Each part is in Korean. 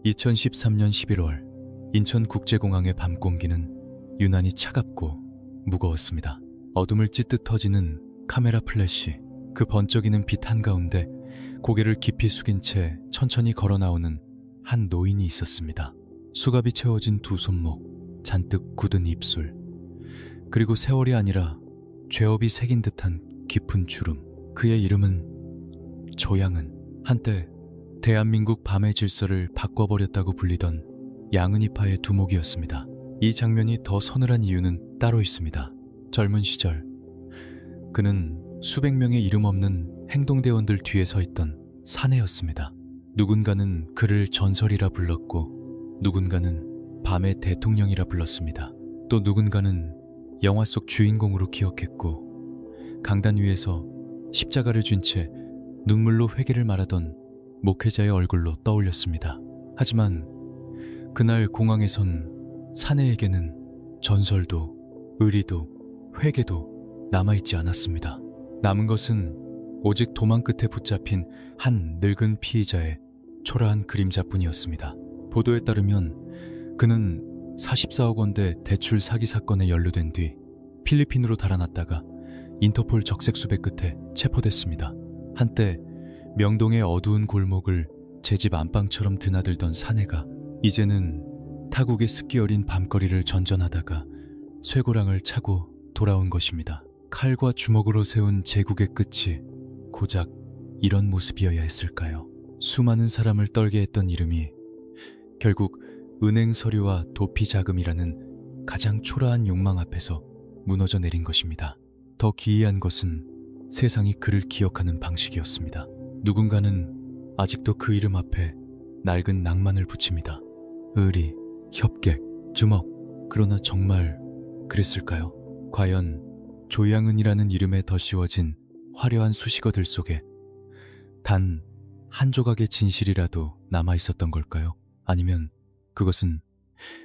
2013년 11월 인천국제공항의 밤 공기는 유난히 차갑고 무거웠습니다. 어둠을 찢듯 터지는 카메라 플래시, 그 번쩍이는 빛 한가운데 고개를 깊이 숙인 채 천천히 걸어 나오는 한 노인이 있었습니다. 수갑이 채워진 두 손목, 잔뜩 굳은 입술, 그리고 세월이 아니라 죄업이 새긴 듯한 깊은 주름. 그의 이름은 조양은. 한때 대한민국 밤의 질서를 바꿔버렸다고 불리던 양은이파의 두목이었습니다. 이 장면이 더 서늘한 이유는 따로 있습니다. 젊은 시절 그는 수백 명의 이름 없는 행동대원들 뒤에 서 있던 사내였습니다. 누군가는 그를 전설이라 불렀고 누군가는 밤의 대통령이라 불렀습니다. 또 누군가는 영화 속 주인공으로 기억했고 강단 위에서 십자가를 쥔 채 눈물로 회개를 말하던 목회자의 얼굴로 떠올렸습니다. 하지만 그날 공항에선 사내에게는 전설도 의리도 회개도 남아있지 않았습니다. 남은 것은 오직 도망 끝에 붙잡힌 한 늙은 피의자의 초라한 그림자뿐이었습니다. 보도에 따르면 그는 44억 원대 대출 사기 사건에 연루된 뒤 필리핀으로 달아났다가 인터폴 적색 수배 끝에 체포됐습니다. 한때 명동의 어두운 골목을 제 집 안방처럼 드나들던 사내가 이제는 타국의 습기 어린 밤거리를 전전하다가 쇠고랑을 차고 돌아온 것입니다. 칼과 주먹으로 세운 제국의 끝이 고작 이런 모습이어야 했을까요? 수많은 사람을 떨게 했던 이름이 결국 은행 서류와 도피 자금이라는 가장 초라한 욕망 앞에서 무너져 내린 것입니다. 더 기이한 것은 세상이 그를 기억하는 방식이었습니다. 누군가는 아직도 그 이름 앞에 낡은 낭만을 붙입니다. 의리, 협객, 주먹. 그러나 정말 그랬을까요? 과연 조양은이라는 이름에 더 씌워진 화려한 수식어들 속에 단 한 조각의 진실이라도 남아있었던 걸까요? 아니면 그것은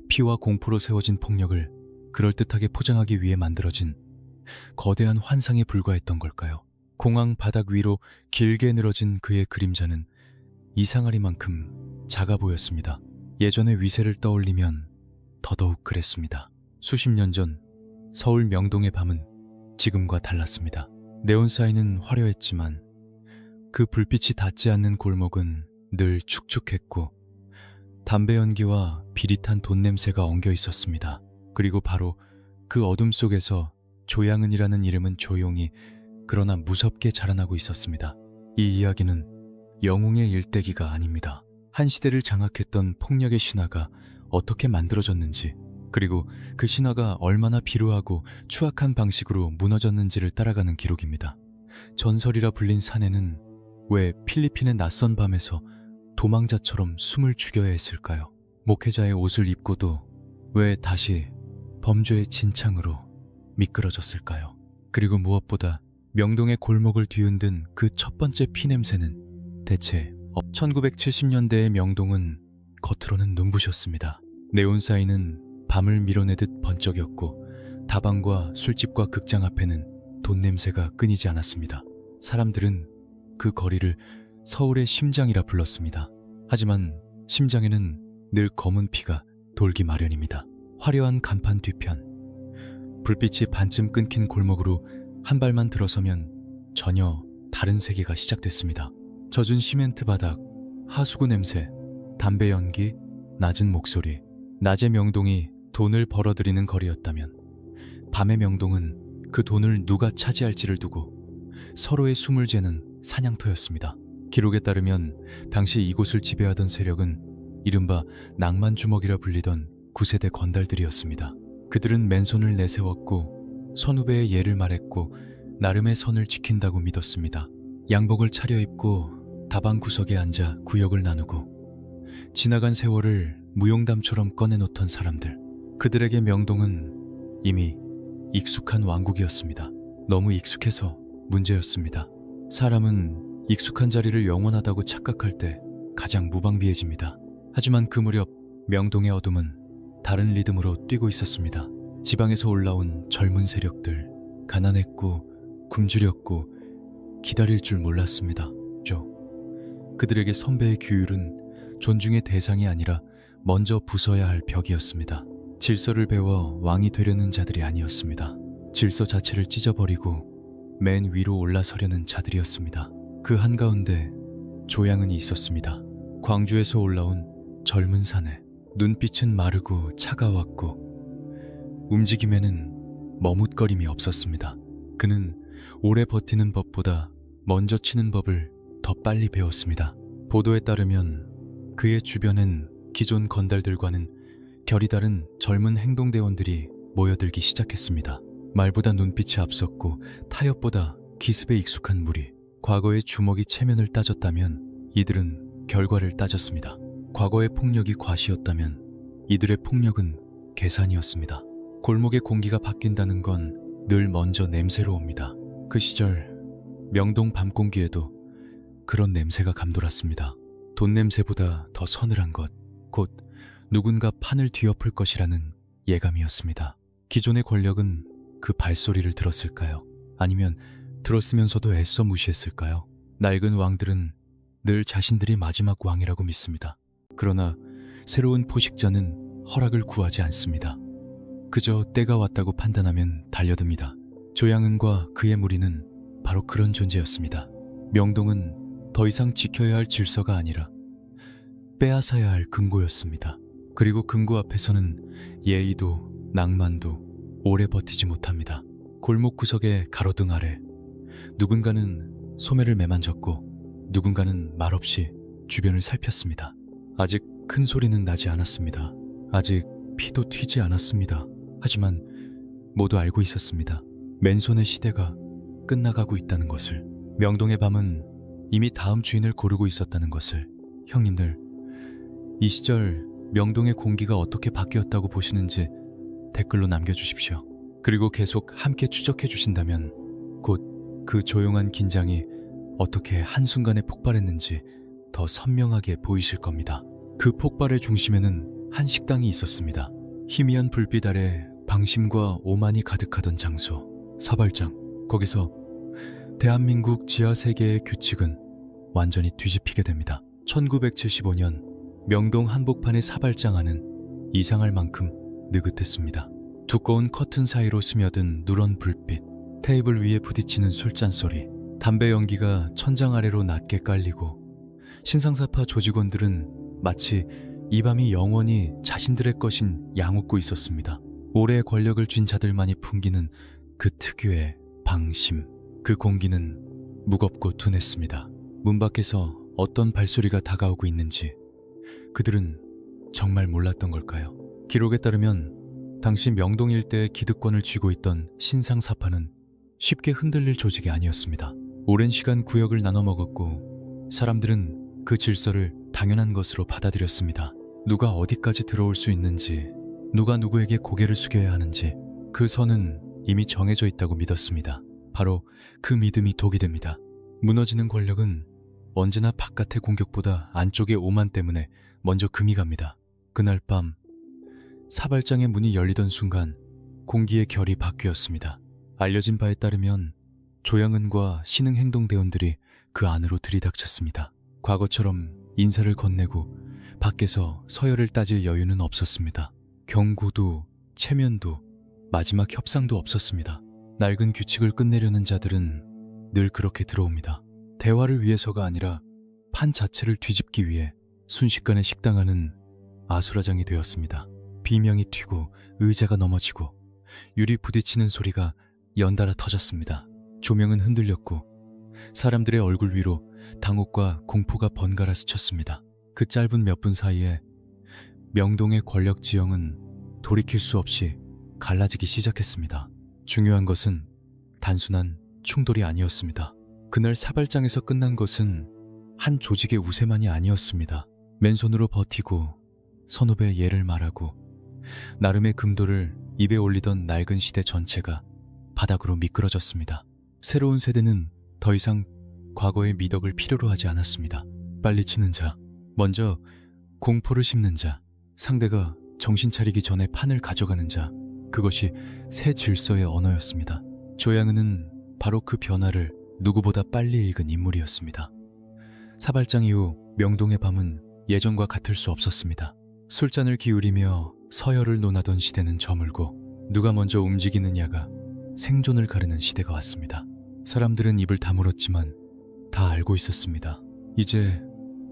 피와 공포로 세워진 폭력을 그럴듯하게 포장하기 위해 만들어진 거대한 환상에 불과했던 걸까요? 공항 바닥 위로 길게 늘어진 그의 그림자는 이상하리만큼 작아 보였습니다. 예전의 위세를 떠올리면 더더욱 그랬습니다. 수십 년 전 서울 명동의 밤은 지금과 달랐습니다. 네온사인은 화려했지만 그 불빛이 닿지 않는 골목은 늘 축축했고 담배 연기와 비릿한 돈 냄새가 엉겨 있었습니다. 그리고 바로 그 어둠 속에서 조양은이라는 이름은 조용히 그러나 무섭게 자라나고 있었습니다. 이 이야기는 영웅의 일대기가 아닙니다. 한 시대를 장악했던 폭력의 신화가 어떻게 만들어졌는지, 그리고 그 신화가 얼마나 비루하고 추악한 방식으로 무너졌는지를 따라가는 기록입니다. 전설이라 불린 사내는 왜 필리핀의 낯선 밤에서 도망자처럼 숨을 죽여야 했을까요? 목회자의 옷을 입고도 왜 다시 범죄의 진창으로 미끄러졌을까요? 그리고 무엇보다 명동의 골목을 뒤흔든 그 첫 번째 피냄새는 대체 1970년대의 명동은 겉으로는 눈부셨습니다. 네온사인은 밤을 밀어내듯 번쩍였고 다방과 술집과 극장 앞에는 돈 냄새가 끊이지 않았습니다. 사람들은 그 거리를 서울의 심장이라 불렀습니다. 하지만 심장에는 늘 검은 피가 돌기 마련입니다. 화려한 간판 뒤편, 불빛이 반쯤 끊긴 골목으로 한 발만 들어서면 전혀 다른 세계가 시작됐습니다. 젖은 시멘트 바닥, 하수구 냄새, 담배 연기, 낮은 목소리. 낮의 명동이 돈을 벌어들이는 거리였다면 밤의 명동은 그 돈을 누가 차지할지를 두고 서로의 숨을 재는 사냥터였습니다. 기록에 따르면 당시 이곳을 지배하던 세력은 이른바 낭만주먹이라 불리던 9세대 건달들이었습니다. 그들은 맨손을 내세웠고 선후배의 예를 말했고 나름의 선을 지킨다고 믿었습니다. 양복을 차려입고 다방 구석에 앉아 구역을 나누고 지나간 세월을 무용담처럼 꺼내놓던 사람들. 그들에게 명동은 이미 익숙한 왕국이었습니다. 너무 익숙해서 문제였습니다. 사람은 익숙한 자리를 영원하다고 착각할 때 가장 무방비해집니다. 하지만 그 무렵 명동의 어둠은 다른 리듬으로 뛰고 있었습니다. 지방에서 올라온 젊은 세력들, 가난했고 굶주렸고 기다릴 줄 몰랐습니다. 그들에게 선배의 규율은 존중의 대상이 아니라 먼저 부숴야 할 벽이었습니다. 질서를 배워 왕이 되려는 자들이 아니었습니다. 질서 자체를 찢어버리고 맨 위로 올라서려는 자들이었습니다. 그 한가운데 조양은이 있었습니다. 광주에서 올라온 젊은 사내. 눈빛은 마르고 차가웠고 움직임에는 머뭇거림이 없었습니다. 그는 오래 버티는 법보다 먼저 치는 법을 더 빨리 배웠습니다. 보도에 따르면 그의 주변엔 기존 건달들과는 결이 다른 젊은 행동대원들이 모여들기 시작했습니다. 말보다 눈빛이 앞섰고 타협보다 기습에 익숙한 무리. 과거의 주먹이 체면을 따졌다면 이들은 결과를 따졌습니다. 과거의 폭력이 과시였다면 이들의 폭력은 계산이었습니다. 골목의 공기가 바뀐다는 건 늘 먼저 냄새로 옵니다. 그 시절 명동 밤 공기에도 그런 냄새가 감돌았습니다. 돈 냄새보다 더 서늘한 것, 곧 누군가 판을 뒤엎을 것이라는 예감이었습니다. 기존의 권력은 그 발소리를 들었을까요? 아니면 들었으면서도 애써 무시했을까요? 낡은 왕들은 늘 자신들이 마지막 왕이라고 믿습니다. 그러나 새로운 포식자는 허락을 구하지 않습니다. 그저 때가 왔다고 판단하면 달려듭니다. 조양은과 그의 무리는 바로 그런 존재였습니다. 명동은 더 이상 지켜야 할 질서가 아니라 빼앗아야 할 금고였습니다. 그리고 금고 앞에서는 예의도 낭만도 오래 버티지 못합니다. 골목 구석의 가로등 아래 누군가는 소매를 매만졌고 누군가는 말없이 주변을 살폈습니다. 아직 큰 소리는 나지 않았습니다. 아직 피도 튀지 않았습니다. 하지만 모두 알고 있었습니다. 맨손의 시대가 끝나가고 있다는 것을. 명동의 밤은 이미 다음 주인을 고르고 있었다는 것을. 형님들, 이 시절 명동의 공기가 어떻게 바뀌었다고 보시는지 댓글로 남겨주십시오. 그리고 계속 함께 추적해 주신다면 곧 그 조용한 긴장이 어떻게 한순간에 폭발했는지 더 선명하게 보이실 겁니다. 그 폭발의 중심에는 한 식당이 있었습니다. 희미한 불빛 아래 방심과 오만이 가득하던 장소, 사발장. 거기서 대한민국 지하세계의 규칙은 완전히 뒤집히게 됩니다. 1975년 명동 한복판의 사발장 안은 이상할 만큼 느긋했습니다. 두꺼운 커튼 사이로 스며든 누런 불빛, 테이블 위에 부딪히는 술잔 소리, 담배 연기가 천장 아래로 낮게 깔리고 신상사파 조직원들은 마치 이 밤이 영원히 자신들의 것인 양웃고 있었습니다. 오래 권력을 쥔 자들만이 풍기는 그 특유의 방심. 그 공기는 무겁고 둔했습니다. 문 밖에서 어떤 발소리가 다가오고 있는지 그들은 정말 몰랐던 걸까요? 기록에 따르면 당시 명동 일대의 기득권을 쥐고 있던 신상사파는 쉽게 흔들릴 조직이 아니었습니다. 오랜 시간 구역을 나눠 먹었고 사람들은 그 질서를 당연한 것으로 받아들였습니다. 누가 어디까지 들어올 수 있는지, 누가 누구에게 고개를 숙여야 하는지 그 선은 이미 정해져 있다고 믿었습니다. 바로 그 믿음이 독이 됩니다. 무너지는 권력은 언제나 바깥의 공격보다 안쪽의 오만 때문에 먼저 금이 갑니다. 그날 밤 사발장의 문이 열리던 순간 공기의 결이 바뀌었습니다. 알려진 바에 따르면 조양은과 신흥행동대원들이 그 안으로 들이닥쳤습니다. 과거처럼 인사를 건네고 밖에서 서열을 따질 여유는 없었습니다. 경고도 체면도 마지막 협상도 없었습니다. 낡은 규칙을 끝내려는 자들은 늘 그렇게 들어옵니다. 대화를 위해서가 아니라 판 자체를 뒤집기 위해 순식간에 식당 안은 아수라장이 되었습니다. 비명이 튀고 의자가 넘어지고 유리 부딪히는 소리가 연달아 터졌습니다. 조명은 흔들렸고 사람들의 얼굴 위로 당혹과 공포가 번갈아 스쳤습니다. 그 짧은 몇 분 사이에 명동의 권력 지형은 돌이킬 수 없이 갈라지기 시작했습니다. 중요한 것은 단순한 충돌이 아니었습니다. 그날 사발장에서 끝난 것은 한 조직의 우세만이 아니었습니다. 맨손으로 버티고 선후배 예를 말하고 나름의 금도를 입에 올리던 낡은 시대 전체가 바닥으로 미끄러졌습니다. 새로운 세대는 더 이상 과거의 미덕을 필요로 하지 않았습니다. 빨리 치는 자, 먼저 공포를 심는 자, 상대가 정신 차리기 전에 판을 가져가는 자, 그것이 새 질서의 언어였습니다. 조양은은 바로 그 변화를 누구보다 빨리 읽은 인물이었습니다. 사발장 이후 명동의 밤은 예전과 같을 수 없었습니다. 술잔을 기울이며 서열을 논하던 시대는 저물고 누가 먼저 움직이느냐가 생존을 가르는 시대가 왔습니다. 사람들은 입을 다물었지만 다 알고 있었습니다. 이제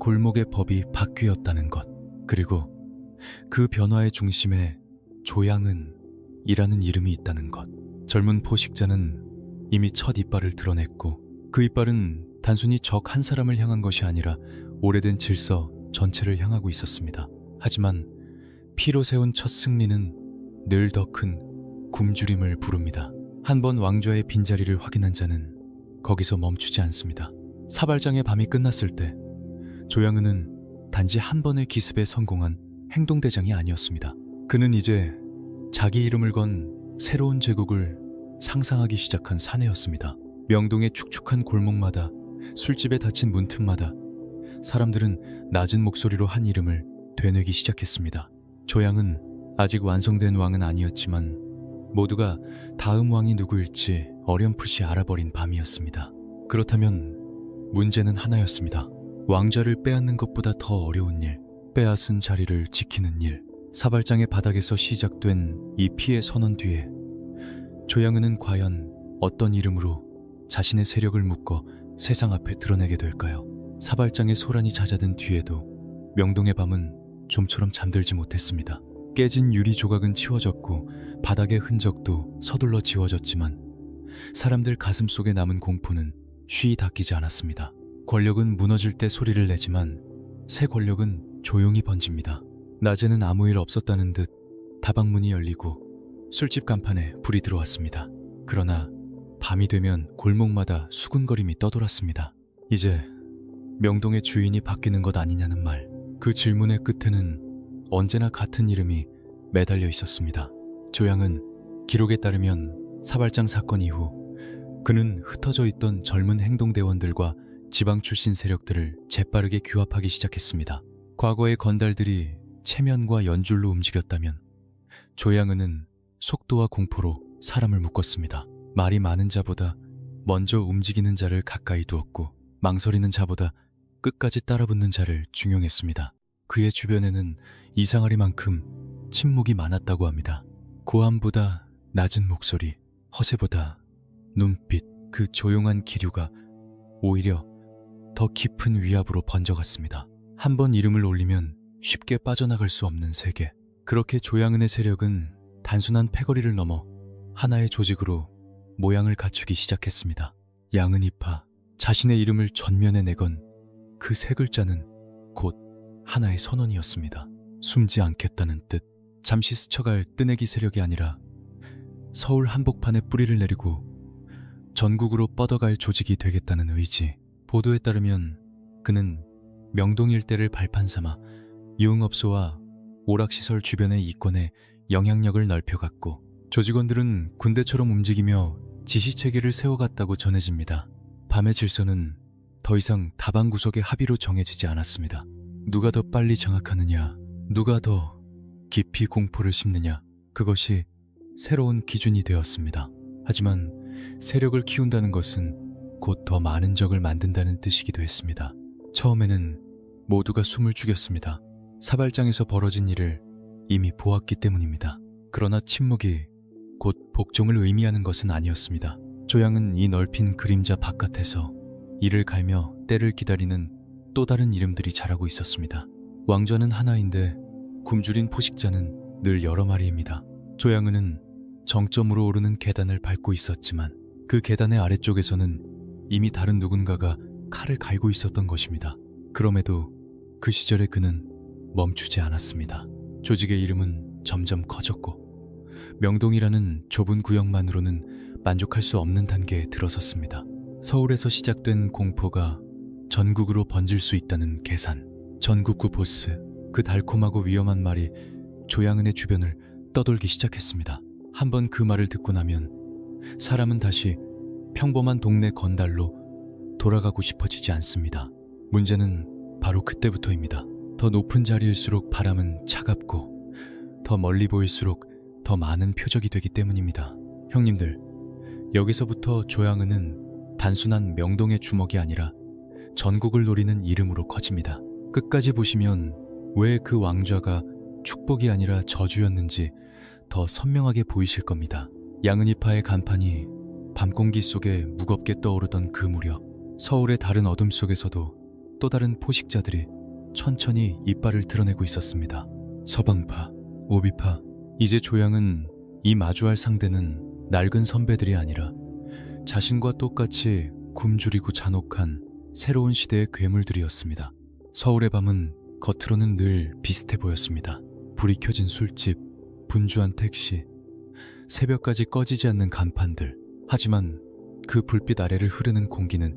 골목의 법이 바뀌었다는 것, 그리고 그 변화의 중심에 조양은이라는 이름이 있다는 것. 젊은 포식자는 이미 첫 이빨을 드러냈고 그 이빨은 단순히 적 한 사람을 향한 것이 아니라 오래된 질서 전체를 향하고 있었습니다. 하지만 피로 세운 첫 승리는 늘 더 큰 굶주림을 부릅니다. 한 번 왕좌의 빈자리를 확인한 자는 거기서 멈추지 않습니다. 사발장의 밤이 끝났을 때 조양은은 단지 한 번의 기습에 성공한 행동대장이 아니었습니다. 그는 이제 자기 이름을 건 새로운 제국을 상상하기 시작한 사내였습니다. 명동의 축축한 골목마다, 술집에 닫힌 문틈마다 사람들은 낮은 목소리로 한 이름을 되뇌기 시작했습니다. 조양은 아직 완성된 왕은 아니었지만 모두가 다음 왕이 누구일지 어렴풋이 알아버린 밤이었습니다. 그렇다면 문제는 하나였습니다. 왕좌를 빼앗는 것보다 더 어려운 일, 빼앗은 자리를 지키는 일. 사발장의 바닥에서 시작된 이 피해 선언 뒤에 조양은은 과연 어떤 이름으로 자신의 세력을 묶어 세상 앞에 드러내게 될까요? 사발장의 소란이 잦아든 뒤에도 명동의 밤은 좀처럼 잠들지 못했습니다. 깨진 유리 조각은 치워졌고 바닥의 흔적도 서둘러 지워졌지만 사람들 가슴 속에 남은 공포는 쉬이 닦이지 않았습니다. 권력은 무너질 때 소리를 내지만 새 권력은 조용히 번집니다. 낮에는 아무 일 없었다는 듯 다방문이 열리고 술집 간판에 불이 들어왔습니다. 그러나 밤이 되면 골목마다 수군거림이 떠돌았습니다. 이제 명동의 주인이 바뀌는 것 아니냐는 말, 그 질문의 끝에는 언제나 같은 이름이 매달려 있었습니다. 조양은 기록에 따르면 사발장 사건 이후 그는 흩어져 있던 젊은 행동대원들과 지방 출신 세력들을 재빠르게 규합하기 시작했습니다. 과거의 건달들이 체면과 연줄로 움직였다면 조양은은 속도와 공포로 사람을 묶었습니다. 말이 많은 자보다 먼저 움직이는 자를 가까이 두었고 망설이는 자보다 끝까지 따라붙는 자를 중용했습니다. 그의 주변에는 이상하리만큼 침묵이 많았다고 합니다. 고함보다 낮은 목소리, 허세보다 눈빛, 그 조용한 기류가 오히려 더 깊은 위압으로 번져갔습니다. 한 번 이름을 올리면 쉽게 빠져나갈 수 없는 세계. 그렇게 조양은의 세력은 단순한 패거리를 넘어 하나의 조직으로 모양을 갖추기 시작했습니다. 양은이파, 자신의 이름을 전면에 내건 그 세 글자는 곧 하나의 선언이었습니다. 숨지 않겠다는 뜻. 잠시 스쳐갈 뜨내기 세력이 아니라 서울 한복판에 뿌리를 내리고 전국으로 뻗어갈 조직이 되겠다는 의지. 보도에 따르면 그는 명동 일대를 발판 삼아 유흥업소와 오락시설 주변의 이권에 영향력을 넓혀갔고 조직원들은 군대처럼 움직이며 지시체계를 세워갔다고 전해집니다. 밤의 질서는 더 이상 다방 구석의 합의로 정해지지 않았습니다. 누가 더 빨리 장악하느냐, 누가 더 깊이 공포를 심느냐, 그것이 새로운 기준이 되었습니다. 하지만 세력을 키운다는 것은 곧 더 많은 적을 만든다는 뜻이기도 했습니다. 처음에는 모두가 숨을 죽였습니다. 사발장에서 벌어진 일을 이미 보았기 때문입니다. 그러나 침묵이 곧 복종을 의미하는 것은 아니었습니다. 조양은 이 넓힌 그림자 바깥에서 이를 갈며 때를 기다리는 또 다른 이름들이 자라고 있었습니다. 왕좌는 하나인데 굶주린 포식자는 늘 여러 마리입니다. 조양은은 정점으로 오르는 계단을 밟고 있었지만 그 계단의 아래쪽에서는 이미 다른 누군가가 칼을 갈고 있었던 것입니다. 그럼에도 그 시절에 그는 멈추지 않았습니다. 조직의 이름은 점점 커졌고 명동이라는 좁은 구역만으로는 만족할 수 없는 단계에 들어섰습니다. 서울에서 시작된 공포가 전국으로 번질 수 있다는 계산. 전국구 보스, 그 달콤하고 위험한 말이 조양은의 주변을 떠돌기 시작했습니다. 한번 그 말을 듣고 나면 사람은 다시 평범한 동네 건달로 돌아가고 싶어지지 않습니다. 문제는 바로 그때부터입니다. 더 높은 자리일수록 바람은 차갑고 더 멀리 보일수록 더 많은 표적이 되기 때문입니다. 형님들, 여기서부터 조양은은 단순한 명동의 주먹이 아니라 전국을 노리는 이름으로 커집니다. 끝까지 보시면 왜 그 왕좌가 축복이 아니라 저주였는지 더 선명하게 보이실 겁니다. 양은이파의 간판이 밤공기 속에 무겁게 떠오르던 그 무렵, 서울의 다른 어둠 속에서도 또 다른 포식자들이 천천히 이빨을 드러내고 있었습니다. 서방파, 오비파, 이제 조양은 이 마주할 상대는 낡은 선배들이 아니라 자신과 똑같이 굶주리고 잔혹한 새로운 시대의 괴물들이었습니다. 서울의 밤은 겉으로는 늘 비슷해 보였습니다. 불이 켜진 술집, 분주한 택시, 새벽까지 꺼지지 않는 간판들. 하지만 그 불빛 아래를 흐르는 공기는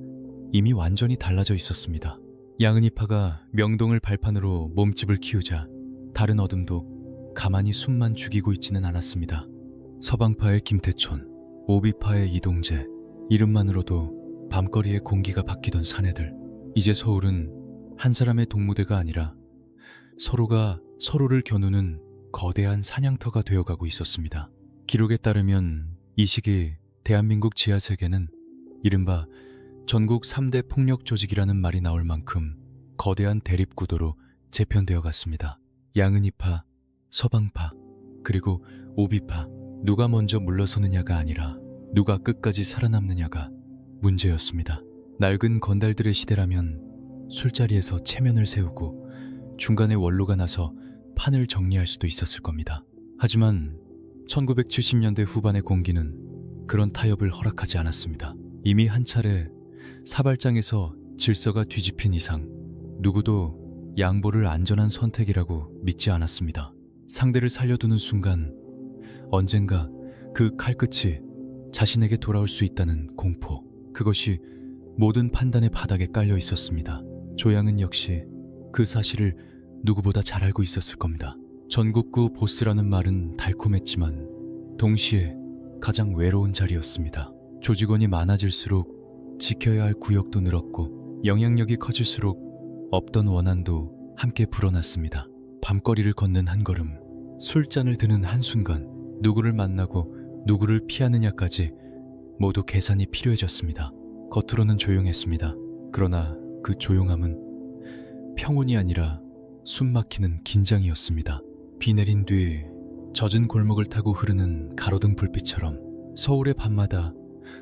이미 완전히 달라져 있었습니다. 양은이파가 명동을 발판으로 몸집을 키우자 다른 어둠도 가만히 숨만 죽이고 있지는 않았습니다. 서방파의 김태촌, 오비파의 이동재, 이름만으로도 밤거리의 공기가 바뀌던 사내들. 이제 서울은 한 사람의 동무대가 아니라 서로가 서로를 겨누는 거대한 사냥터가 되어가고 있었습니다. 기록에 따르면 이 시기 대한민국 지하세계는 이른바 전국 3대 폭력 조직이라는 말이 나올 만큼 거대한 대립구도로 재편되어 갔습니다. 양은이파, 서방파, 그리고 오비파, 누가 먼저 물러서느냐가 아니라 누가 끝까지 살아남느냐가 문제였습니다. 낡은 건달들의 시대라면 술자리에서 체면을 세우고 중간에 원로가 나서 판을 정리할 수도 있었을 겁니다. 하지만 1970년대 후반의 공기는 그런 타협을 허락하지 않았습니다. 이미 한 차례 사발장에서 질서가 뒤집힌 이상 누구도 양보를 안전한 선택이라고 믿지 않았습니다. 상대를 살려두는 순간 언젠가 그 칼끝이 자신에게 돌아올 수 있다는 공포, 그것이 모든 판단의 바닥에 깔려 있었습니다. 조양은 역시 그 사실을 누구보다 잘 알고 있었을 겁니다. 전국구 보스라는 말은 달콤했지만 동시에 가장 외로운 자리였습니다. 조직원이 많아질수록 지켜야 할 구역도 늘었고 영향력이 커질수록 없던 원한도 함께 불어났습니다. 밤거리를 걷는 한 걸음, 술잔을 드는 한순간, 누구를 만나고 누구를 피하느냐까지 모두 계산이 필요해졌습니다. 겉으로는 조용했습니다. 그러나 그 조용함은 평온이 아니라 숨막히는 긴장이었습니다. 비 내린 뒤 젖은 골목을 타고 흐르는 가로등 불빛처럼 서울의 밤마다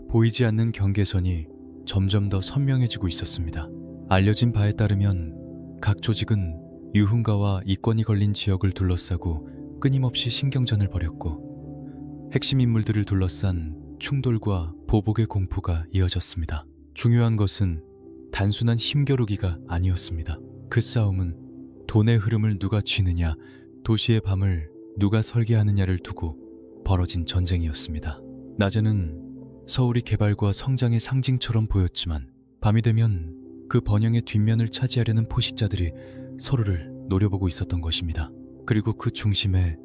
보이지 않는 경계선이 점점 더 선명해지고 있었습니다. 알려진 바에 따르면 각 조직은 유흥가와 이권이 걸린 지역을 둘러싸고 끊임없이 신경전을 벌였고 핵심 인물들을 둘러싼 충돌과 보복의 공포가 이어졌습니다. 중요한 것은 단순한 힘겨루기가 아니었습니다. 그 싸움은 돈의 흐름을 누가 쥐느냐, 도시의 밤을 누가 설계하느냐를 두고 벌어진 전쟁이었습니다. 낮에는 서울이 개발과 성장의 상징처럼 보였지만 밤이 되면 그 번영의 뒷면을 차지하려는 포식자들이 서로를 노려보고 있었던 것입니다. 그리고 그 중심에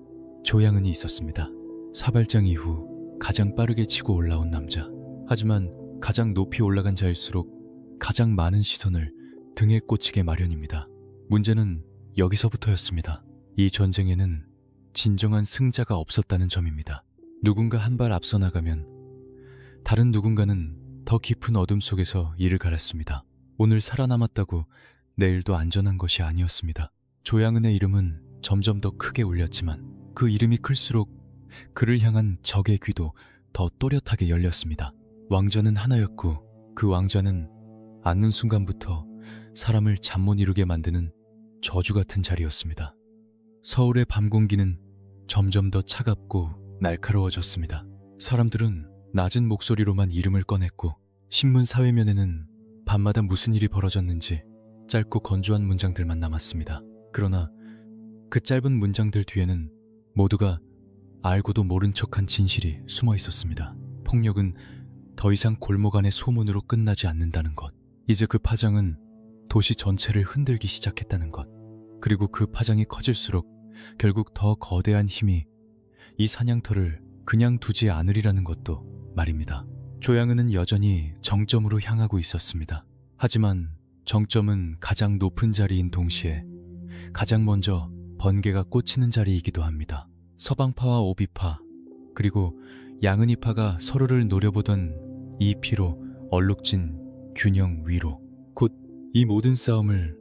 조양은이 있었습니다. 사발장 이후 가장 빠르게 치고 올라온 남자. 하지만 가장 높이 올라간 자일수록 가장 많은 시선을 등에 꽂히게 마련입니다. 문제는 여기서부터였습니다. 이 전쟁에는 진정한 승자가 없었다는 점입니다. 누군가 한 발 앞서 나가면 다른 누군가는 더 깊은 어둠 속에서 이를 갈았습니다. 오늘 살아남았다고 내일도 안전한 것이 아니었습니다. 조양은의 이름은 점점 더 크게 울렸지만 그 이름이 클수록 그를 향한 적의 귀도 더 또렷하게 열렸습니다. 왕좌는 하나였고 그 왕좌는 앉는 순간부터 사람을 잠 못 이루게 만드는 저주 같은 자리였습니다. 서울의 밤 공기는 점점 더 차갑고 날카로워졌습니다. 사람들은 낮은 목소리로만 이름을 꺼냈고 신문 사회면에는 밤마다 무슨 일이 벌어졌는지 짧고 건조한 문장들만 남았습니다. 그러나 그 짧은 문장들 뒤에는 모두가 알고도 모른 척한 진실이 숨어 있었습니다. 폭력은 더 이상 골목 안의 소문으로 끝나지 않는다는 것. 이제 그 파장은 도시 전체를 흔들기 시작했다는 것. 그리고 그 파장이 커질수록 결국 더 거대한 힘이 이 사냥터를 그냥 두지 않으리라는 것도 말입니다. 조양은은 여전히 정점으로 향하고 있었습니다. 하지만 정점은 가장 높은 자리인 동시에 가장 먼저 번개가 꽂히는 자리이기도 합니다. 서방파와 오비파 그리고 양은이파가 서로를 노려보던 이 피로 얼룩진 균형 위로 곧 이 모든 싸움을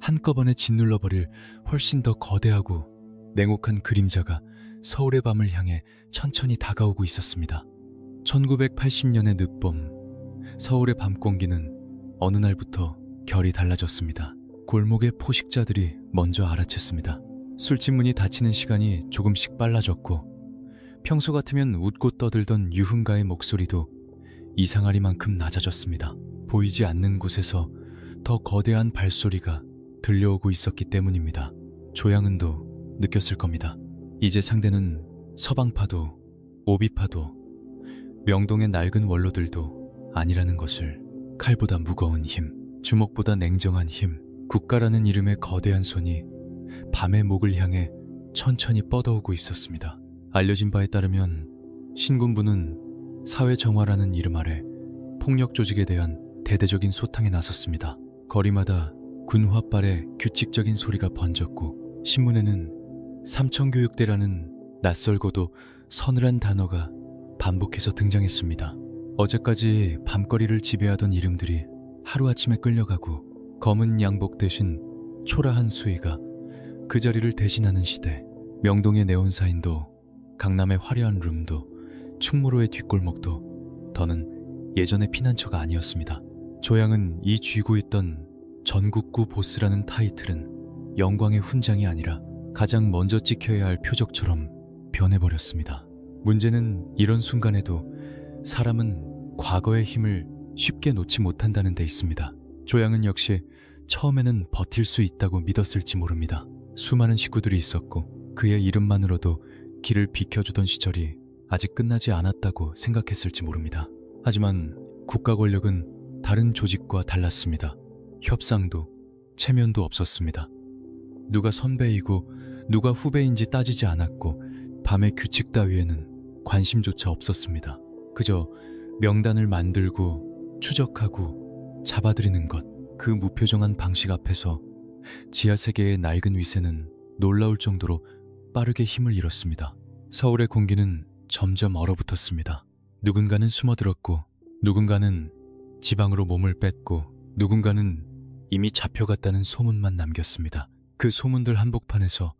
한꺼번에 짓눌러버릴 훨씬 더 거대하고 냉혹한 그림자가 서울의 밤을 향해 천천히 다가오고 있었습니다. 1980년의 늦봄, 서울의 밤 공기는 어느 날부터 결이 달라졌습니다. 골목의 포식자들이 먼저 알아챘습니다. 술집문이 닫히는 시간이 조금씩 빨라졌고 평소 같으면 웃고 떠들던 유흥가의 목소리도 이상하리만큼 낮아졌습니다. 보이지 않는 곳에서 더 거대한 발소리가 들려오고 있었기 때문입니다. 조양은도 느꼈을 겁니다. 이제 상대는 서방파도, 오비파도, 명동의 낡은 원로들도 아니라는 것을. 칼보다 무거운 힘, 주먹보다 냉정한 힘, 국가라는 이름의 거대한 손이 밤의 목을 향해 천천히 뻗어오고 있었습니다. 알려진 바에 따르면 신군부는 사회정화라는 이름 아래 폭력 조직에 대한 대대적인 소탕에 나섰습니다. 거리마다 군화발의 규칙적인 소리가 번졌고 신문에는 삼청교육대라는 낯설고도 서늘한 단어가 반복해서 등장했습니다. 어제까지 밤거리를 지배하던 이름들이 하루아침에 끌려가고 검은 양복 대신 초라한 수의가 그 자리를 대신하는 시대. 명동의 네온사인도, 강남의 화려한 룸도, 충무로의 뒷골목도 더는 예전의 피난처가 아니었습니다. 조양은 이 쥐고 있던 전국구 보스라는 타이틀은 영광의 훈장이 아니라 가장 먼저 찍혀야 할 표적처럼 변해버렸습니다. 문제는 이런 순간에도 사람은 과거의 힘을 쉽게 놓지 못한다는 데 있습니다. 조양은 역시 처음에는 버틸 수 있다고 믿었을지 모릅니다. 수많은 식구들이 있었고 그의 이름만으로도 길을 비켜주던 시절이 아직 끝나지 않았다고 생각했을지 모릅니다. 하지만 국가 권력은 다른 조직과 달랐습니다. 협상도 체면도 없었습니다. 누가 선배이고 누가 후배인지 따지지 않았고 밤의 규칙 따위에는 관심조차 없었습니다. 그저 명단을 만들고 추적하고 잡아들이는 것, 그 무표정한 방식 앞에서 지하세계의 낡은 위세는 놀라울 정도로 빠르게 힘을 잃었습니다. 서울의 공기는 점점 얼어붙었습니다. 누군가는 숨어들었고 누군가는 지방으로 몸을 뺐고 누군가는 이미 잡혀갔다는 소문만 남겼습니다. 그 소문들 한복판에서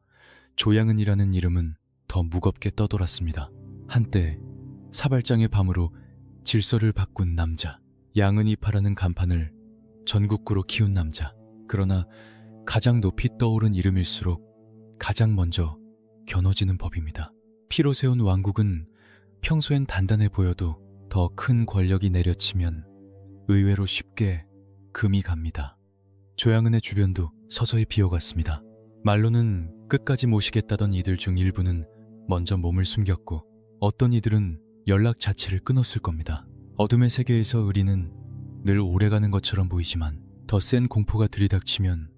조양은이라는 이름은 더 무겁게 떠돌았습니다. 한때 사발장의 밤으로 질서를 바꾼 남자, 양은이파라는 간판을 전국구로 키운 남자. 그러나 가장 높이 떠오른 이름일수록 가장 먼저 겨눠지는 법입니다. 피로 세운 왕국은 평소엔 단단해 보여도 더 큰 권력이 내려치면 의외로 쉽게 금이 갑니다. 조양은의 주변도 서서히 비어갔습니다. 말로는 끝까지 모시겠다던 이들 중 일부는 먼저 몸을 숨겼고 어떤 이들은 연락 자체를 끊었을 겁니다. 어둠의 세계에서 의리는 늘 오래가는 것처럼 보이지만 더 센 공포가 들이닥치면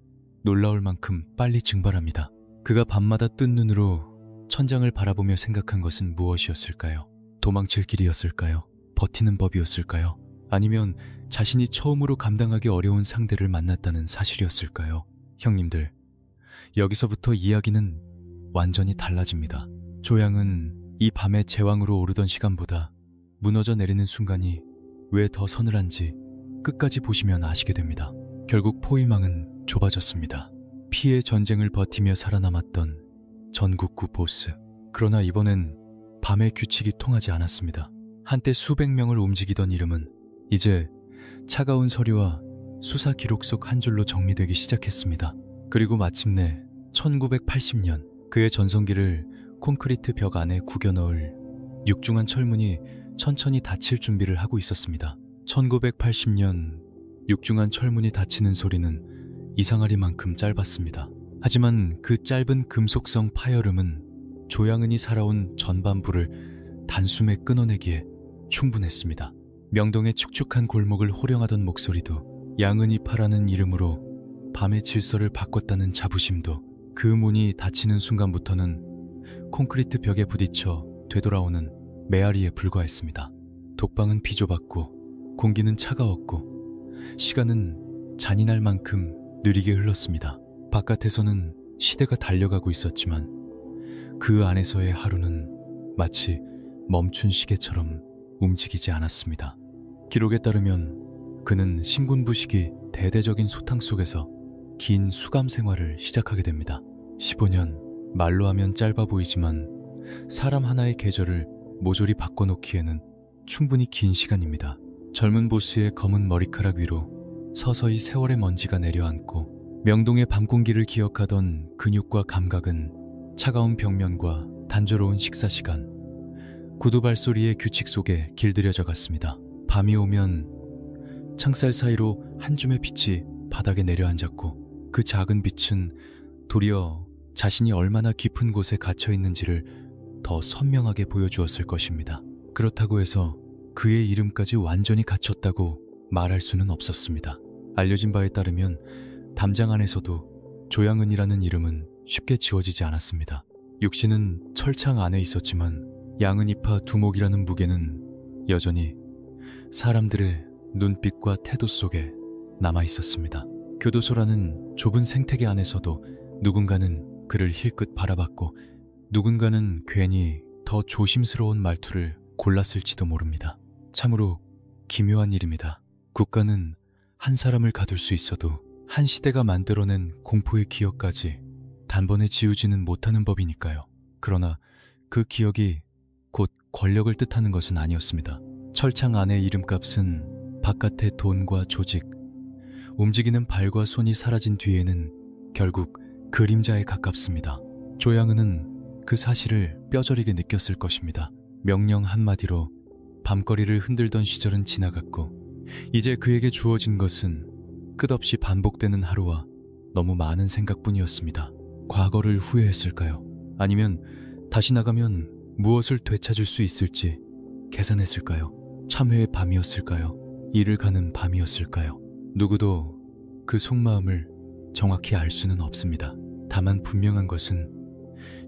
놀라울 만큼 빨리 증발합니다. 그가 밤마다 뜬 눈으로 천장을 바라보며 생각한 것은 무엇이었을까요? 도망칠 길이었을까요? 버티는 법이었을까요? 아니면 자신이 처음으로 감당하기 어려운 상대를 만났다는 사실이었을까요? 형님들, 여기서부터 이야기는 완전히 달라집니다. 조양은 이 밤의 제왕으로 오르던 시간보다 무너져 내리는 순간이 왜 더 서늘한지 끝까지 보시면 아시게 됩니다. 결국 포위망은 좁아졌습니다. 피해 전쟁을 버티며 살아남았던 전국구 보스. 그러나 이번엔 밤의 규칙이 통하지 않았습니다. 한때 수백 명을 움직이던 이름은 이제 차가운 서류와 수사 기록 속 한 줄로 정리되기 시작했습니다. 그리고 마침내 1980년 그의 전성기를 콘크리트 벽 안에 구겨 넣을 육중한 철문이 천천히 닫힐 준비를 하고 있었습니다. 1980년 육중한 철문이 닫히는 소리는 이상하리만큼 짧았습니다. 하지만 그 짧은 금속성 파열음은 조양은이 살아온 전반부를 단숨에 끊어내기에 충분했습니다. 명동의 축축한 골목을 호령하던 목소리도, 양은이파라는 이름으로 밤의 질서를 바꿨다는 자부심도 그 문이 닫히는 순간부터는 콘크리트 벽에 부딪혀 되돌아오는 메아리에 불과했습니다. 독방은 비좁았고 공기는 차가웠고 시간은 잔인할 만큼 느리게 흘렀습니다. 바깥에서는 시대가 달려가고 있었지만 그 안에서의 하루는 마치 멈춘 시계처럼 움직이지 않았습니다. 기록에 따르면 그는 신군부식이 대대적인 소탕 속에서 긴 수감 생활을 시작하게 됩니다. 15년, 말로 하면 짧아 보이지만 사람 하나의 계절을 모조리 바꿔놓기에는 충분히 긴 시간입니다. 젊은 보스의 검은 머리카락 위로 서서히 세월의 먼지가 내려앉고 명동의 밤 공기를 기억하던 근육과 감각은 차가운 벽면과 단조로운 식사 시간, 구두 발소리의 규칙 속에 길들여져 갔습니다. 밤이 오면 창살 사이로 한 줌의 빛이 바닥에 내려앉았고 그 작은 빛은 도리어 자신이 얼마나 깊은 곳에 갇혀 있는지를 더 선명하게 보여주었을 것입니다. 그렇다고 해서 그의 이름까지 완전히 갇혔다고 말할 수는 없었습니다. 알려진 바에 따르면 담장 안에서도 조양은이라는 이름은 쉽게 지워지지 않았습니다. 육신은 철창 안에 있었지만 양은이파 두목이라는 무게는 여전히 사람들의 눈빛과 태도 속에 남아 있었습니다. 교도소라는 좁은 생태계 안에서도 누군가는 그를 힐끗 바라봤고 누군가는 괜히 더 조심스러운 말투를 골랐을지도 모릅니다. 참으로 기묘한 일입니다. 국가는 한 사람을 가둘 수 있어도 한 시대가 만들어낸 공포의 기억까지 단번에 지우지는 못하는 법이니까요. 그러나 그 기억이 곧 권력을 뜻하는 것은 아니었습니다. 철창 안의 이름값은 바깥의 돈과 조직, 움직이는 발과 손이 사라진 뒤에는 결국 그림자에 가깝습니다. 조양은은 그 사실을 뼈저리게 느꼈을 것입니다. 명령 한마디로 밤거리를 흔들던 시절은 지나갔고 이제 그에게 주어진 것은 끝없이 반복되는 하루와 너무 많은 생각뿐이었습니다. 과거를 후회했을까요? 아니면 다시 나가면 무엇을 되찾을 수 있을지 계산했을까요? 참회의 밤이었을까요? 일을 가는 밤이었을까요? 누구도 그 속마음을 정확히 알 수는 없습니다. 다만 분명한 것은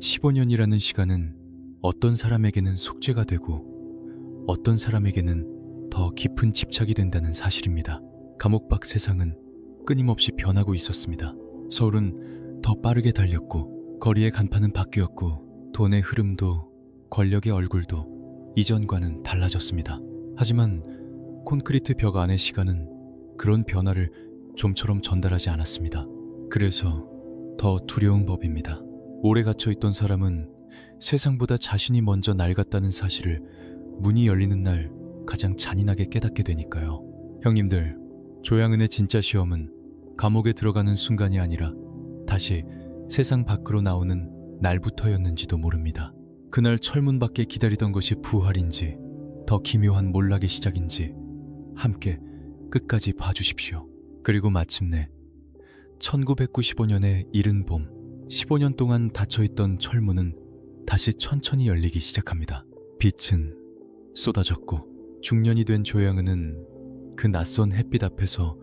15년이라는 시간은 어떤 사람에게는 속죄가 되고 어떤 사람에게는 더 깊은 집착이 된다는 사실입니다. 감옥 밖 세상은 끊임없이 변하고 있었습니다. 서울은 더 빠르게 달렸고 거리의 간판은 바뀌었고 돈의 흐름도 권력의 얼굴도 이전과는 달라졌습니다. 하지만 콘크리트 벽 안의 시간은 그런 변화를 좀처럼 전달하지 않았습니다. 그래서 더 두려운 법입니다. 오래 갇혀있던 사람은 세상보다 자신이 먼저 낡았다는 사실을 문이 열리는 날 가장 잔인하게 깨닫게 되니까요. 형님들, 조양은의 진짜 시험은 감옥에 들어가는 순간이 아니라 다시 세상 밖으로 나오는 날부터였는지도 모릅니다. 그날 철문 밖에 기다리던 것이 부활인지 더 기묘한 몰락의 시작인지 함께 끝까지 봐주십시오. 그리고 마침내 1995년의 이른 봄, 15년 동안 닫혀있던 철문은 다시 천천히 열리기 시작합니다. 빛은 쏟아졌고 중년이 된 조양은은 그 낯선 햇빛 앞에서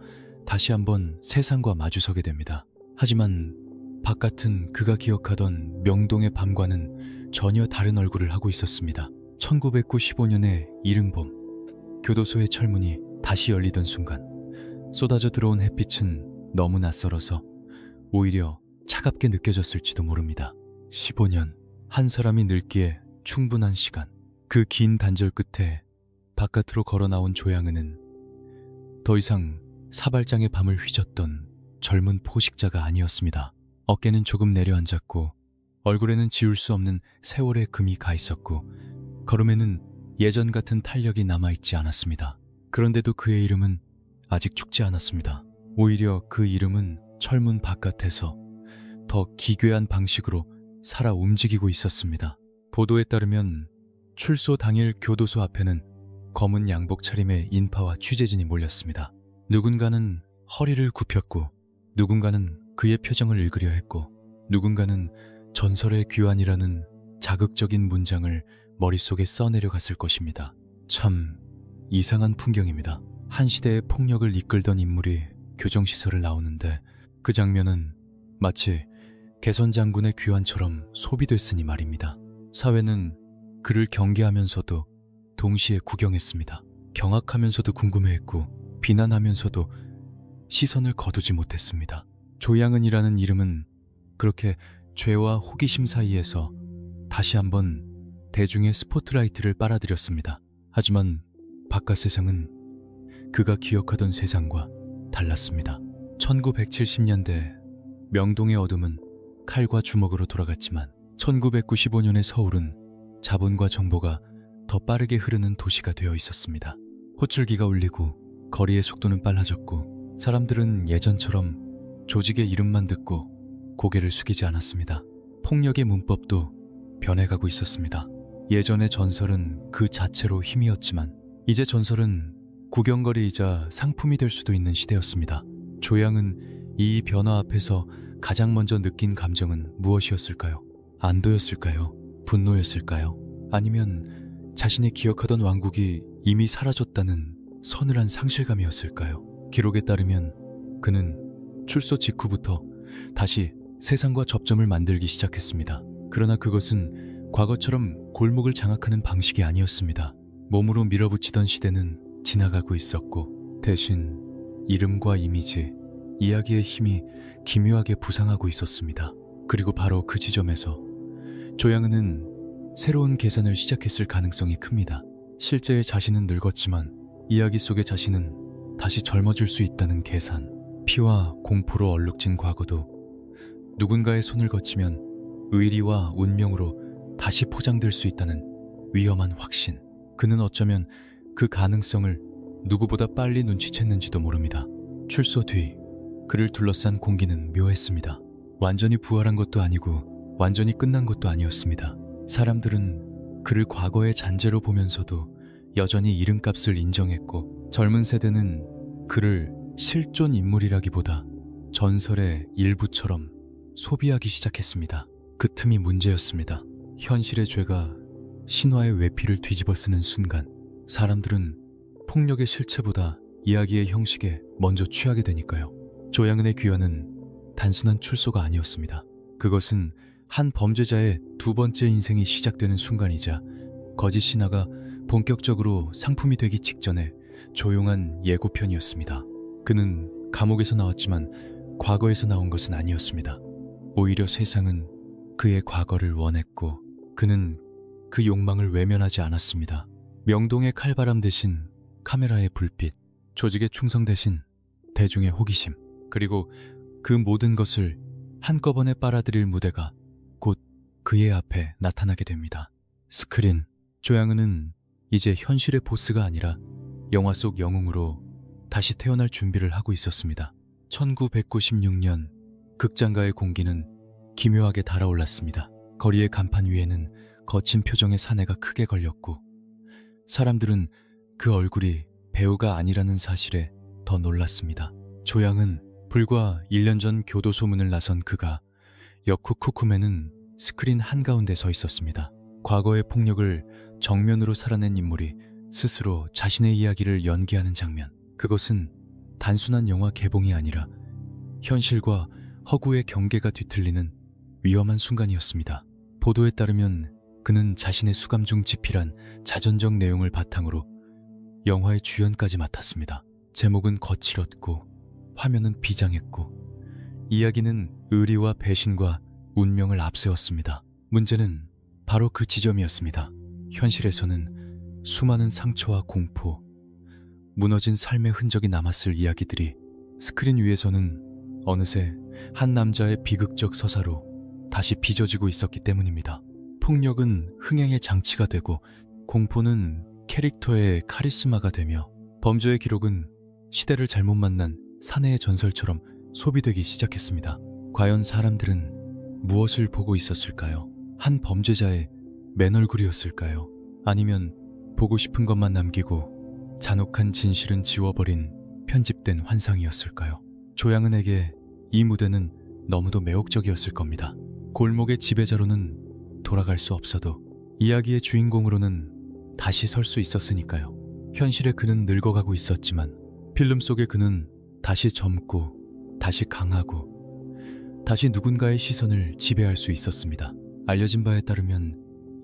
다시 한번 세상과 마주서게 됩니다. 하지만 바깥은 그가 기억하던 명동의 밤과는 전혀 다른 얼굴을 하고 있었습니다. 1995년의 이른 봄, 교도소의 철문이 다시 열리던 순간 쏟아져 들어온 햇빛은 너무 낯설어서 오히려 차갑게 느껴졌을지도 모릅니다. 15년, 한 사람이 늙기에 충분한 시간. 그 긴 단절 끝에 바깥으로 걸어 나온 조양은은 더 이상 사발장의 밤을 휘젓던 젊은 포식자가 아니었습니다. 어깨는 조금 내려앉았고 얼굴에는 지울 수 없는 세월의 금이 가 있었고 걸음에는 예전 같은 탄력이 남아있지 않았습니다. 그런데도 그의 이름은 아직 죽지 않았습니다. 오히려 그 이름은 철문 바깥에서 더 기괴한 방식으로 살아 움직이고 있었습니다. 보도에 따르면 출소 당일 교도소 앞에는 검은 양복 차림의 인파와 취재진이 몰렸습니다. 누군가는 허리를 굽혔고 누군가는 그의 표정을 읽으려 했고 누군가는 전설의 귀환이라는 자극적인 문장을 머릿속에 써내려갔을 것입니다. 참 이상한 풍경입니다. 한 시대의 폭력을 이끌던 인물이 교정시설을 나오는데 그 장면은 마치 개선 장군의 귀환처럼 소비됐으니 말입니다. 사회는 그를 경계하면서도 동시에 구경했습니다. 경악하면서도 궁금해했고 비난하면서도 시선을 거두지 못했습니다. 조양은이라는 이름은 그렇게 죄와 호기심 사이에서 다시 한번 대중의 스포트라이트를 빨아들였습니다. 하지만 바깥 세상은 그가 기억하던 세상과 달랐습니다. 1970년대 명동의 어둠은 칼과 주먹으로 돌아갔지만 1995년의 서울은 자본과 정보가 더 빠르게 흐르는 도시가 되어 있었습니다. 호출기가 울리고 거리의 속도는 빨라졌고 사람들은 예전처럼 조직의 이름만 듣고 고개를 숙이지 않았습니다. 폭력의 문법도 변해가고 있었습니다. 예전의 전설은 그 자체로 힘이었지만 이제 전설은 구경거리이자 상품이 될 수도 있는 시대였습니다. 조양은 이 변화 앞에서 가장 먼저 느낀 감정은 무엇이었을까요? 안도였을까요? 분노였을까요? 아니면 자신이 기억하던 왕국이 이미 사라졌다는 서늘한 상실감이었을까요? 기록에 따르면 그는 출소 직후부터 다시 세상과 접점을 만들기 시작했습니다. 그러나 그것은 과거처럼 골목을 장악하는 방식이 아니었습니다. 몸으로 밀어붙이던 시대는 지나가고 있었고 대신 이름과 이미지, 이야기의 힘이 기묘하게 부상하고 있었습니다. 그리고 바로 그 지점에서 조양은은 새로운 계산을 시작했을 가능성이 큽니다. 실제의 자신은 늙었지만 이야기 속의 자신은 다시 젊어질 수 있다는 계산. 피와 공포로 얼룩진 과거도 누군가의 손을 거치면 의리와 운명으로 다시 포장될 수 있다는 위험한 확신. 그는 어쩌면 그 가능성을 누구보다 빨리 눈치챘는지도 모릅니다. 출소 뒤 그를 둘러싼 공기는 묘했습니다. 완전히 부활한 것도 아니고 완전히 끝난 것도 아니었습니다. 사람들은 그를 과거의 잔재로 보면서도 여전히 이름값을 인정했고 젊은 세대는 그를 실존 인물이라기보다 전설의 일부처럼 소비하기 시작했습니다. 그 틈이 문제였습니다. 현실의 죄가 신화의 외피를 뒤집어 쓰는 순간 사람들은 폭력의 실체보다 이야기의 형식에 먼저 취하게 되니까요. 조양은의 귀환은 단순한 출소가 아니었습니다. 그것은 한 범죄자의 두 번째 인생이 시작되는 순간이자 거짓 신화가 본격적으로 상품이 되기 직전에 조용한 예고편이었습니다. 그는 감옥에서 나왔지만 과거에서 나온 것은 아니었습니다. 오히려 세상은 그의 과거를 원했고 그는 그 욕망을 외면하지 않았습니다. 명동의 칼바람 대신 카메라의 불빛, 조직의 충성 대신 대중의 호기심, 그리고 그 모든 것을 한꺼번에 빨아들일 무대가 곧 그의 앞에 나타나게 됩니다. 스크린. 조양은은 이제 현실의 보스가 아니라 영화 속 영웅으로 다시 태어날 준비를 하고 있었습니다. 1996년 극장가의 공기는 기묘하게 달아올랐습니다. 거리의 간판 위에는 거친 표정의 사내가 크게 걸렸고 사람들은 그 얼굴이 배우가 아니라는 사실에 더 놀랐습니다. 조양은 불과 1년 전 교도 소문을 나선 그가 여쿠쿠쿠맨은 스크린 한가운데 서 있었습니다. 과거의 폭력을 정면으로 살아낸 인물이 스스로 자신의 이야기를 연기하는 장면. 그것은 단순한 영화 개봉이 아니라 현실과 허구의 경계가 뒤틀리는 위험한 순간이었습니다. 보도에 따르면 그는 자신의 수감 중 집필한 자전적 내용을 바탕으로 영화의 주연까지 맡았습니다. 제목은 거칠었고 화면은 비장했고 이야기는 의리와 배신과 운명을 앞세웠습니다. 문제는 바로 그 지점이었습니다. 현실에서는 수많은 상처와 공포, 무너진 삶의 흔적이 남았을 이야기들이 스크린 위에서는 어느새 한 남자의 비극적 서사로 다시 빚어지고 있었기 때문입니다. 폭력은 흥행의 장치가 되고 공포는 캐릭터의 카리스마가 되며 범죄의 기록은 시대를 잘못 만난 사내의 전설처럼 소비되기 시작했습니다. 과연 사람들은 무엇을 보고 있었을까요? 한 범죄자의 맨 얼굴이었을까요? 아니면 보고 싶은 것만 남기고 잔혹한 진실은 지워버린 편집된 환상이었을까요? 조양은에게 이 무대는 너무도 매혹적이었을 겁니다. 골목의 지배자로는 돌아갈 수 없어도 이야기의 주인공으로는 다시 설 수 있었으니까요. 현실의 그는 늙어가고 있었지만 필름 속의 그는 다시 젊고 다시 강하고 다시 누군가의 시선을 지배할 수 있었습니다. 알려진 바에 따르면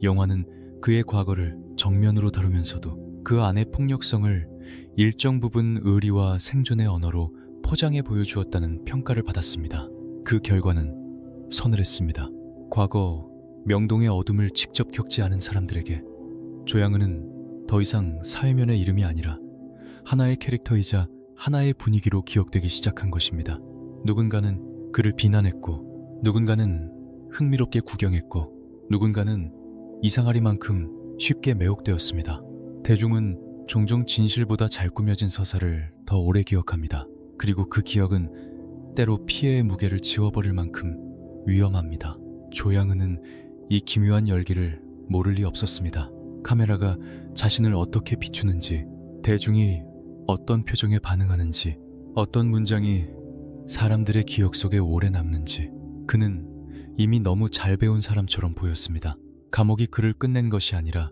영화는 그의 과거를 정면으로 다루면서도 그 안의 폭력성을 일정 부분 의리와 생존의 언어로 포장해 보여주었다는 평가를 받았습니다. 그 결과는 서늘했습니다. 과거 명동의 어둠을 직접 겪지 않은 사람들에게 조양은은 더 이상 사회면의 이름이 아니라 하나의 캐릭터이자 하나의 분위기로 기억되기 시작한 것입니다. 누군가는 그를 비난했고, 누군가는 흥미롭게 구경했고, 누군가는 이상하리만큼 쉽게 매혹되었습니다. 대중은 종종 진실보다 잘 꾸며진 서사를 더 오래 기억합니다. 그리고 그 기억은 때로 피해의 무게를 지워버릴 만큼 위험합니다. 조양은은 이 기묘한 열기를 모를 리 없었습니다. 카메라가 자신을 어떻게 비추는지, 대중이 어떤 표정에 반응하는지, 어떤 문장이 사람들의 기억 속에 오래 남는지, 그는 이미 너무 잘 배운 사람처럼 보였습니다. 감옥이 그를 끝낸 것이 아니라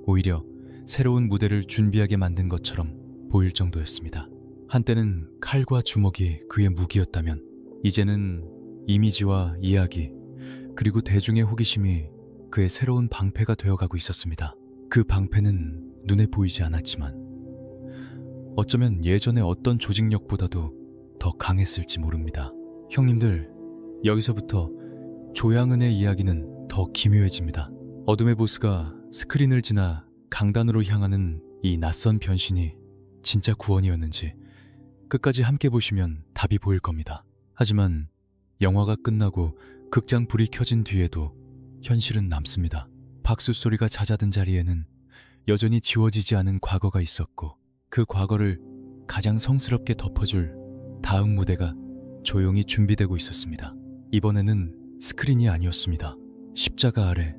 오히려 새로운 무대를 준비하게 만든 것처럼 보일 정도였습니다. 한때는 칼과 주먹이 그의 무기였다면 이제는 이미지와 이야기, 그리고 대중의 호기심이 그의 새로운 방패가 되어가고 있었습니다. 그 방패는 눈에 보이지 않았지만 어쩌면 예전의 어떤 조직력보다도 더 강했을지 모릅니다. 형님들, 여기서부터 조양은의 이야기는 더 기묘해집니다. 어둠의 보스가 스크린을 지나 강단으로 향하는 이 낯선 변신이 진짜 구원이었는지 끝까지 함께 보시면 답이 보일 겁니다. 하지만 영화가 끝나고 극장 불이 켜진 뒤에도 현실은 남습니다. 박수 소리가 잦아든 자리에는 여전히 지워지지 않은 과거가 있었고, 그 과거를 가장 성스럽게 덮어줄 다음 무대가 조용히 준비되고 있었습니다. 이번에는 스크린이 아니었습니다. 십자가 아래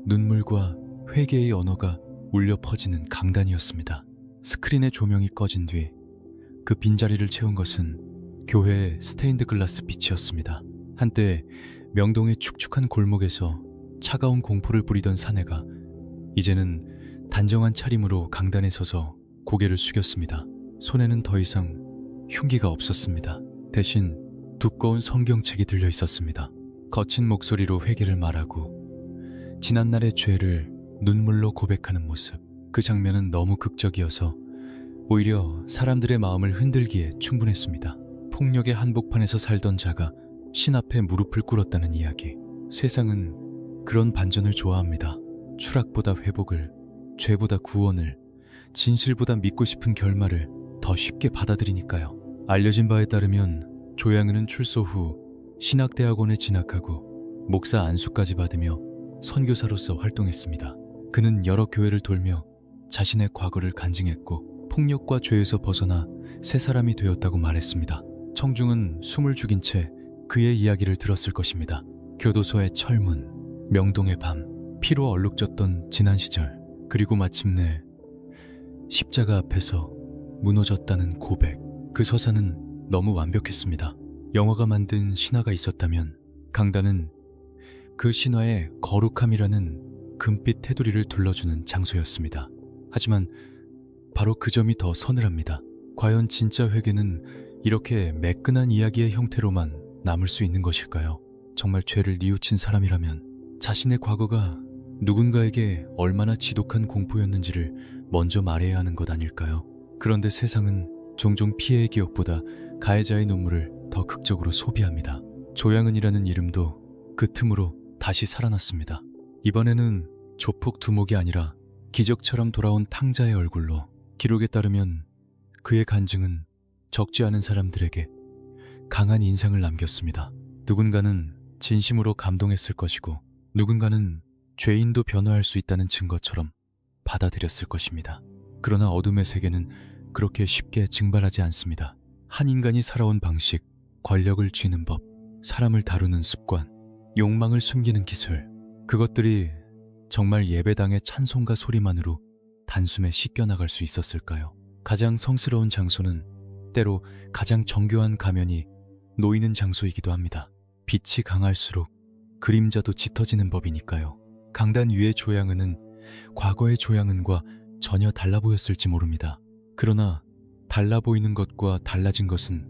눈물과 회개의 언어가 울려 퍼지는 강단이었습니다. 스크린의 조명이 꺼진 뒤 그 빈자리를 채운 것은 교회의 스테인드 글라스 빛이었습니다. 한때 명동의 축축한 골목에서 차가운 공포를 부리던 사내가 이제는 단정한 차림으로 강단에 서서 고개를 숙였습니다. 손에는 더 이상 흉기가 없었습니다. 대신 두꺼운 성경책이 들려 있었습니다. 거친 목소리로 회개를 말하고 지난날의 죄를 눈물로 고백하는 모습. 그 장면은 너무 극적이어서 오히려 사람들의 마음을 흔들기에 충분했습니다. 폭력의 한복판에서 살던 자가 신 앞에 무릎을 꿇었다는 이야기. 세상은 그런 반전을 좋아합니다. 추락보다 회복을, 죄보다 구원을, 진실보다 믿고 싶은 결말을 더 쉽게 받아들이니까요. 알려진 바에 따르면 조양은은 출소 후 신학대학원에 진학하고 목사 안수까지 받으며 선교사로서 활동했습니다. 그는 여러 교회를 돌며 자신의 과거를 간증했고 폭력과 죄에서 벗어나 새 사람이 되었다고 말했습니다. 청중은 숨을 죽인 채 그의 이야기를 들었을 것입니다. 교도소의 철문, 명동의 밤, 피로 얼룩졌던 지난 시절, 그리고 마침내 십자가 앞에서 무너졌다는 고백. 그 서사는 너무 완벽했습니다. 영화가 만든 신화가 있었다면 강단은 그 신화의 거룩함이라는 금빛 테두리를 둘러주는 장소였습니다. 하지만 바로 그 점이 더 서늘합니다. 과연 진짜 회개는 이렇게 매끈한 이야기의 형태로만 남을 수 있는 것일까요? 정말 죄를 뉘우친 사람이라면 자신의 과거가 누군가에게 얼마나 지독한 공포였는지를 먼저 말해야 하는 것 아닐까요? 그런데 세상은 종종 피해의 기억보다 가해자의 눈물을 더 극적으로 소비합니다. 조양은이라는 이름도 그 틈으로 다시 살아났습니다. 이번에는 조폭 두목이 아니라 기적처럼 돌아온 탕자의 얼굴로. 기록에 따르면 그의 간증은 적지 않은 사람들에게 강한 인상을 남겼습니다. 누군가는 진심으로 감동했을 것이고 누군가는 죄인도 변화할 수 있다는 증거처럼 받아들였을 것입니다. 그러나 어둠의 세계는 그렇게 쉽게 증발하지 않습니다. 한 인간이 살아온 방식, 권력을 쥐는 법, 사람을 다루는 습관, 욕망을 숨기는 기술, 그것들이 정말 예배당의 찬송가 소리만으로 단숨에 씻겨나갈 수 있었을까요? 가장 성스러운 장소는 때로 가장 정교한 가면이 놓이는 장소이기도 합니다. 빛이 강할수록 그림자도 짙어지는 법이니까요. 강단 위의 조양은은 과거의 조양은과 전혀 달라 보였을지 모릅니다. 그러나 달라 보이는 것과 달라진 것은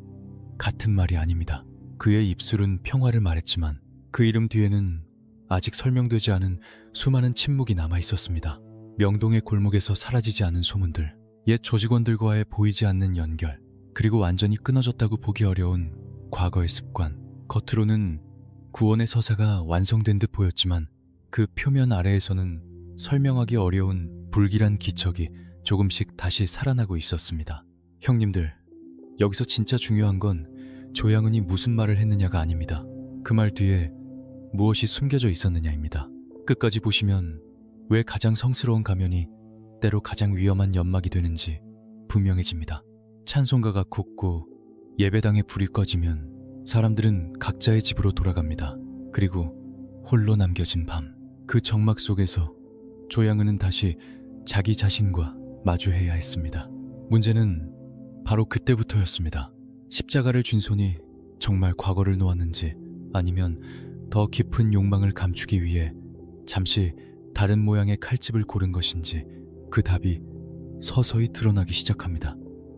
같은 말이 아닙니다. 그의 입술은 평화를 말했지만 그 이름 뒤에는 아직 설명되지 않은 수많은 침묵이 남아 있었습니다. 명동의 골목에서 사라지지 않은 소문들, 옛 조직원들과의 보이지 않는 연결, 그리고 완전히 끊어졌다고 보기 어려운 과거의 습관. 겉으로는 구원의 서사가 완성된 듯 보였지만 그 표면 아래에서는 설명하기 어려운 불길한 기척이 조금씩 다시 살아나고 있었습니다. 형님들, 여기서 진짜 중요한 건 조양은이 무슨 말을 했느냐가 아닙니다. 그 말 뒤에 무엇이 숨겨져 있었느냐입니다. 끝까지 보시면 왜 가장 성스러운 가면이 때로 가장 위험한 연막이 되는지 분명해집니다. 찬송가가 곱고 예배당에 불이 꺼지면 사람들은 각자의 집으로 돌아갑니다. 그리고 홀로 남겨진 밤, 그 정막 속에서 조양은은 다시 자기 자신과 마주해야 했습니다. 문제는 바로 그때부터였습니다. 십자가를 쥔 손이 정말 과거를 놓았는지, 아니면 더 깊은 욕망을 감추기 위해 잠시 다른 모양의 칼집을 고른 것인지, 그 답이 서서히 드러나기 시작합니다.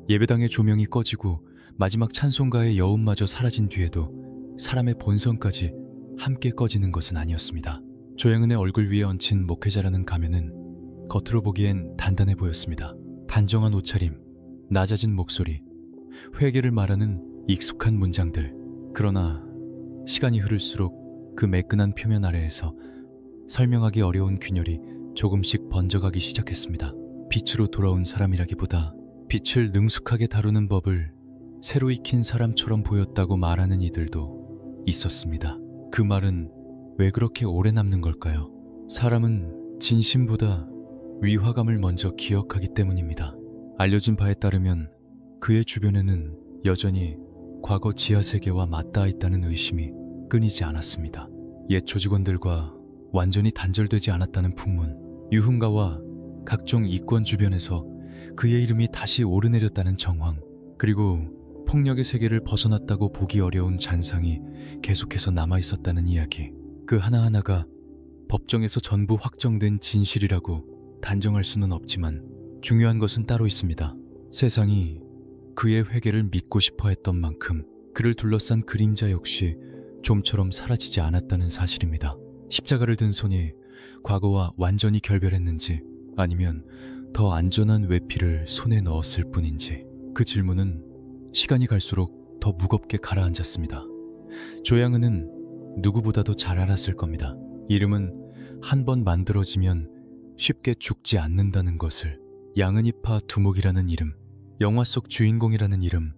예배당의 조명이 꺼지고 마지막 찬송가의 여운마저 사라진 뒤에도 사람의 본성까지 함께 꺼지는 것은 아니었습니다. 조양은의 얼굴 위에 얹힌 목회자라는 가면은 겉으로 보기엔 단단해 보였습니다. 단정한 옷차림, 낮아진 목소리, 회개를 말하는 익숙한 문장들. 그러나 시간이 흐를수록 그 매끈한 표면 아래에서 설명하기 어려운 균열이 조금씩 번져가기 시작했습니다. 빛으로 돌아온 사람이라기보다 빛을 능숙하게 다루는 법을 새로 익힌 사람처럼 보였다고 말하는 이들도 있었습니다. 그 말은 왜 그렇게 오래 남는 걸까요? 사람은 진심보다 위화감을 먼저 기억하기 때문입니다. 알려진 바에 따르면 그의 주변에는 여전히 과거 지하세계와 맞닿아 있다는 의심이 끊이지 않았습니다. 옛 조직원들과 완전히 단절되지 않았다는 풍문, 유흥가와 각종 이권 주변에서 그의 이름이 다시 오르내렸다는 정황, 그리고 폭력의 세계를 벗어났다고 보기 어려운 잔상이 계속해서 남아있었다는 이야기. 그 하나하나가 법정에서 전부 확정된 진실이라고 단정할 수는 없지만 중요한 것은 따로 있습니다. 세상이 그의 회개를 믿고 싶어 했던 만큼 그를 둘러싼 그림자 역시 좀처럼 사라지지 않았다는 사실입니다. 십자가를 든 손이 과거와 완전히 결별했는지, 아니면 더 안전한 외피를 손에 넣었을 뿐인지, 그 질문은 시간이 갈수록 더 무겁게 가라앉았습니다. 조양은은 누구보다도 잘 알았을 겁니다. 이름은 한 번 만들어지면 쉽게 죽지 않는다는 것을. 양은이파 두목이라는 이름, 영화 속 주인공이라는 이름,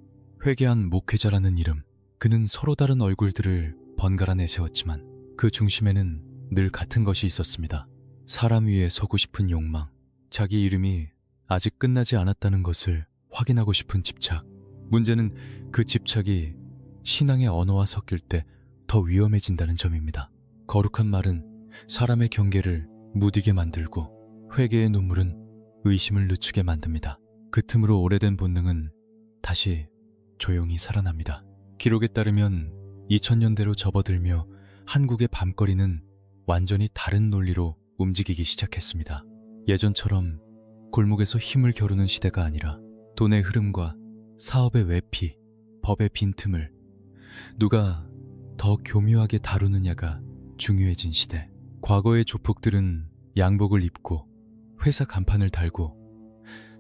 회개한 목회자라는 이름. 그는 서로 다른 얼굴들을 번갈아 내세웠지만 그 중심에는 늘 같은 것이 있었습니다. 사람 위에 서고 싶은 욕망, 자기 이름이 아직 끝나지 않았다는 것을 확인하고 싶은 집착. 문제는 그 집착이 신앙의 언어와 섞일 때 더 위험해진다는 점입니다. 거룩한 말은 사람의 경계를 무디게 만들고 회개의 눈물은 의심을 늦추게 만듭니다. 그 틈으로 오래된 본능은 다시 조용히 살아납니다. 기록에 따르면 2000년대로 접어들며 한국의 밤거리는 완전히 다른 논리로 움직이기 시작했습니다. 예전처럼 골목에서 힘을 겨루는 시대가 아니라 돈의 흐름과 사업의 외피, 법의 빈틈을 누가 더 교묘하게 다루느냐가 중요해진 시대. 과거의 조폭들은 양복을 입고 회사 간판을 달고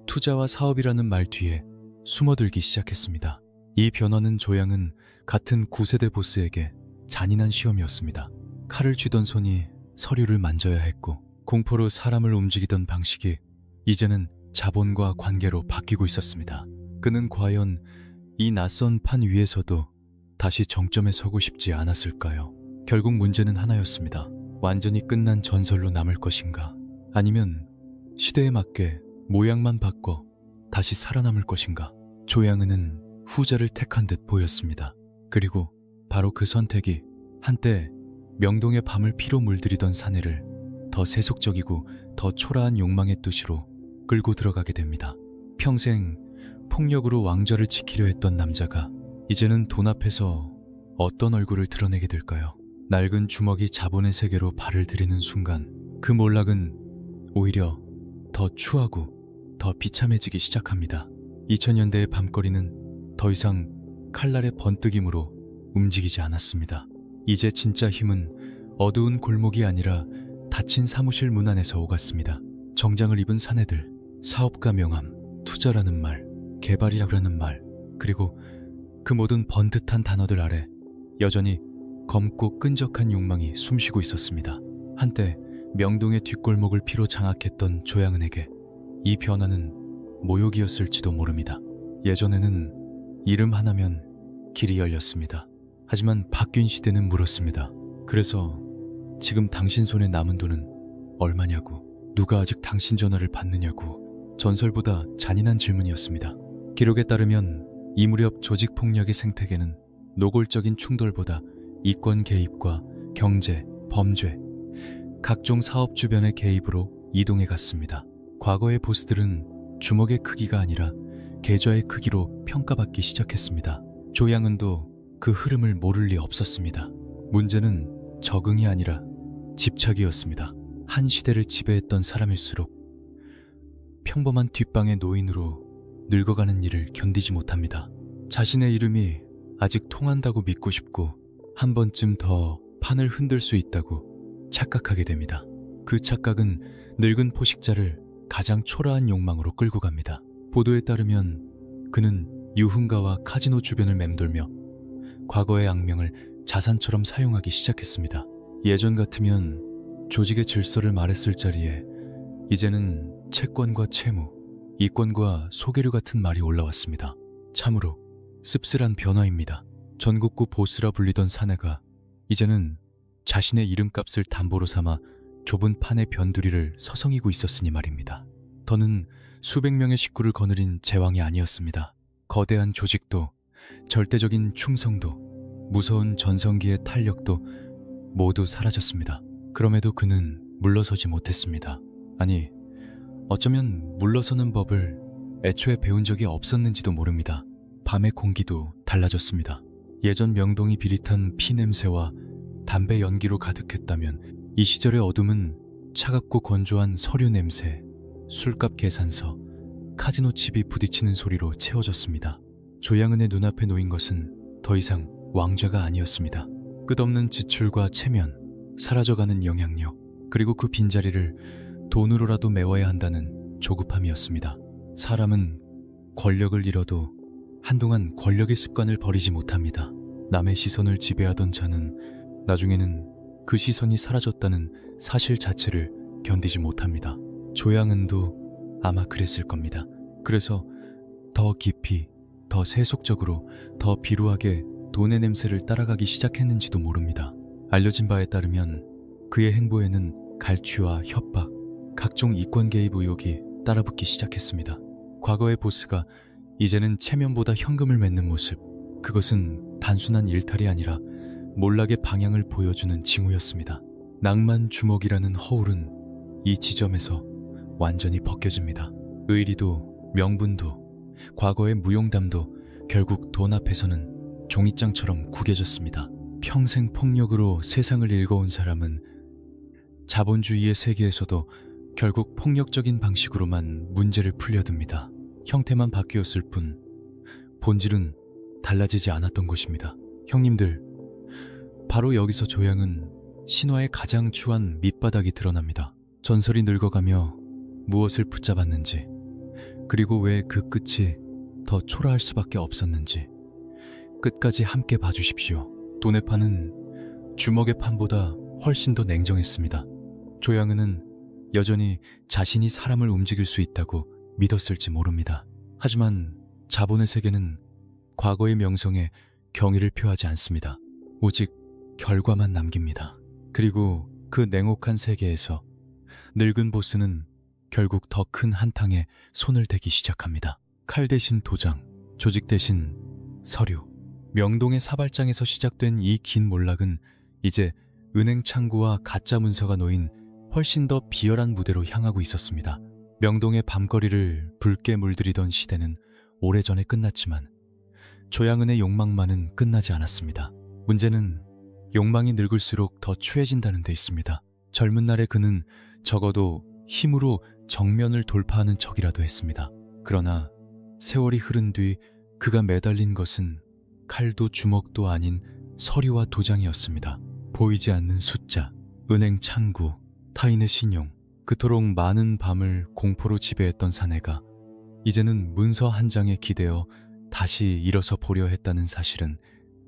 투자와 사업이라는 말 뒤에 숨어들기 시작했습니다. 이 변화는 조양은 같은 9세대 보스에게 잔인한 시험이었습니다. 칼을 쥐던 손이 서류를 만져야 했고, 공포로 사람을 움직이던 방식이 이제는 자본과 관계로 바뀌고 있었습니다. 그는 과연 이 낯선 판 위에서도 다시 정점에 서고 싶지 않았을까요? 결국 문제는 하나였습니다. 완전히 끝난 전설로 남을 것인가, 아니면 시대에 맞게 모양만 바꿔 다시 살아남을 것인가. 조양은은 후자를 택한 듯 보였습니다. 그리고 바로 그 선택이 한때 명동의 밤을 피로 물들이던 사내를 더 세속적이고 더 초라한 욕망의 뜻으로 끌고 들어가게 됩니다. 평생 폭력으로 왕좌를 지키려 했던 남자가 이제는 돈 앞에서 어떤 얼굴을 드러내게 될까요? 낡은 주먹이 자본의 세계로 발을 들이는 순간 그 몰락은 오히려 더 추하고 더 비참해지기 시작합니다. 2000년대의 밤거리는 더 이상 칼날의 번뜩임으로 움직이지 않았습니다. 이제 진짜 힘은 어두운 골목이 아니라 닫힌 사무실 문 안에서 오갔습니다. 정장을 입은 사내들, 사업가 명함, 투자라는 말, 개발이라는 말, 그리고 그 모든 번듯한 단어들 아래 여전히 검고 끈적한 욕망이 숨쉬고 있었습니다. 한때 명동의 뒷골목을 피로 장악했던 조양은에게 이 변화는 모욕이었을지도 모릅니다. 예전에는 이름 하나면 길이 열렸습니다. 하지만 바뀐 시대는 물었습니다. 그래서 지금 당신 손에 남은 돈은 얼마냐고, 누가 아직 당신 전화를 받느냐고, 전설보다 잔인한 질문이었습니다. 기록에 따르면 이 무렵 조직폭력의 생태계는 노골적인 충돌보다 이권 개입과 경제, 범죄, 각종 사업 주변의 개입으로 이동해 갔습니다. 과거의 보스들은 주먹의 크기가 아니라 계좌의 크기로 평가받기 시작했습니다. 조양은도 그 흐름을 모를 리 없었습니다. 문제는 적응이 아니라 집착이었습니다. 한 시대를 지배했던 사람일수록 평범한 뒷방의 노인으로 늙어가는 일을 견디지 못합니다. 자신의 이름이 아직 통한다고 믿고 싶고 한 번쯤 더 판을 흔들 수 있다고 착각하게 됩니다. 그 착각은 늙은 포식자를 가장 초라한 욕망으로 끌고 갑니다. 보도에 따르면 그는 유흥가와 카지노 주변을 맴돌며 과거의 악명을 자산처럼 사용하기 시작했습니다. 예전 같으면 조직의 질서를 말했을 자리에 이제는 채권과 채무, 이권과 소개료 같은 말이 올라왔습니다. 참으로 씁쓸한 변화입니다. 전국구 보스라 불리던 사내가 이제는 자신의 이름값을 담보로 삼아 좁은 판의 변두리를 서성이고 있었으니 말입니다. 더는 수백 명의 식구를 거느린 제왕이 아니었습니다. 거대한 조직도, 절대적인 충성도, 무서운 전성기의 탄력도 모두 사라졌습니다. 그럼에도 그는 물러서지 못했습니다. 아니, 어쩌면 물러서는 법을 애초에 배운 적이 없었는지도 모릅니다. 밤의 공기도 달라졌습니다. 예전 명동이 비릿한 피 냄새와 담배 연기로 가득했다면 이 시절의 어둠은 차갑고 건조한 서류 냄새, 술값 계산서, 카지노 칩이 부딪히는 소리로 채워졌습니다. 조양은의 눈앞에 놓인 것은 더 이상 왕좌가 아니었습니다. 끝없는 지출과 체면, 사라져가는 영향력, 그리고 그 빈자리를 돈으로라도 메워야 한다는 조급함이었습니다. 사람은 권력을 잃어도 한동안 권력의 습관을 버리지 못합니다. 남의 시선을 지배하던 자는 나중에는 그 시선이 사라졌다는 사실 자체를 견디지 못합니다. 조양은도 아마 그랬을 겁니다. 그래서 더 깊이, 더 세속적으로, 더 비루하게 돈의 냄새를 따라가기 시작했는지도 모릅니다. 알려진 바에 따르면 그의 행보에는 갈취와 협박, 각종 이권 개입 의혹이 따라붙기 시작했습니다. 과거의 보스가 이제는 체면보다 현금을 맺는 모습, 그것은 단순한 일탈이 아니라 몰락의 방향을 보여주는 징후였습니다. 낭만 주먹이라는 허울은 이 지점에서 완전히 벗겨집니다. 의리도 명분도 과거의 무용담도 결국 돈 앞에서는 종이장처럼 구겨졌습니다. 평생 폭력으로 세상을 읽어온 사람은 자본주의의 세계에서도 결국 폭력적인 방식으로만 문제를 풀려듭니다. 형태만 바뀌었을 뿐 본질은 달라지지 않았던 것입니다. 형님들, 바로 여기서 조양은 신화의 가장 추한 밑바닥이 드러납니다. 전설이 늙어가며 무엇을 붙잡았는지, 그리고 왜 그 끝이 더 초라할 수밖에 없었는지 끝까지 함께 봐주십시오. 돈의 판은 주먹의 판보다 훨씬 더 냉정했습니다. 조양은은 여전히 자신이 사람을 움직일 수 있다고 믿었을지 모릅니다. 하지만 자본의 세계는 과거의 명성에 경의를 표하지 않습니다. 오직 결과만 남깁니다. 그리고 그 냉혹한 세계에서 늙은 보스는 결국 더 큰 한탕에 손을 대기 시작합니다. 칼 대신 도장, 조직 대신 서류. 명동의 사발장에서 시작된 이 긴 몰락은 이제 은행 창구와 가짜 문서가 놓인 훨씬 더 비열한 무대로 향하고 있었습니다. 명동의 밤거리를 붉게 물들이던 시대는 오래전에 끝났지만 조양은의 욕망만은 끝나지 않았습니다. 문제는 욕망이 늙을수록 더 추해진다는 데 있습니다. 젊은 날에 그는 적어도 힘으로 정면을 돌파하는 척이라도 했습니다. 그러나 세월이 흐른 뒤 그가 매달린 것은 칼도 주먹도 아닌 서류와 도장이었습니다. 보이지 않는 숫자, 은행 창구, 타인의 신용, 그토록 많은 밤을 공포로 지배했던 사내가 이제는 문서 한 장에 기대어 다시 일어서 보려 했다는 사실은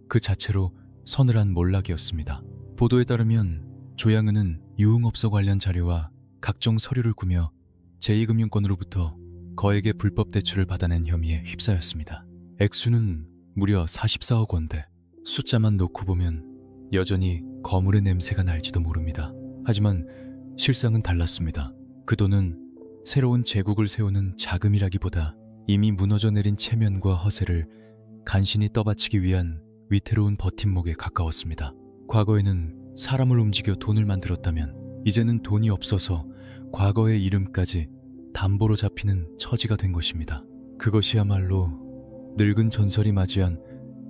그 자체로 서늘한 몰락이었습니다. 보도에 따르면 조양은은 유흥업소 관련 자료와 각종 서류를 꾸며 제2금융권으로부터 거액의 불법 대출을 받아낸 혐의에 휩싸였습니다. 액수는 무려 44억 원대. 숫자만 놓고 보면 여전히 거물의 냄새가 날지도 모릅니다. 하지만 실상은 달랐습니다. 그 돈은 새로운 제국을 세우는 자금이라기보다 이미 무너져 내린 체면과 허세를 간신히 떠받치기 위한 위태로운 버팀목에 가까웠습니다. 과거에는 사람을 움직여 돈을 만들었다면 이제는 돈이 없어서 과거의 이름까지 담보로 잡히는 처지가 된 것입니다. 그것이야말로 늙은 전설이 맞이한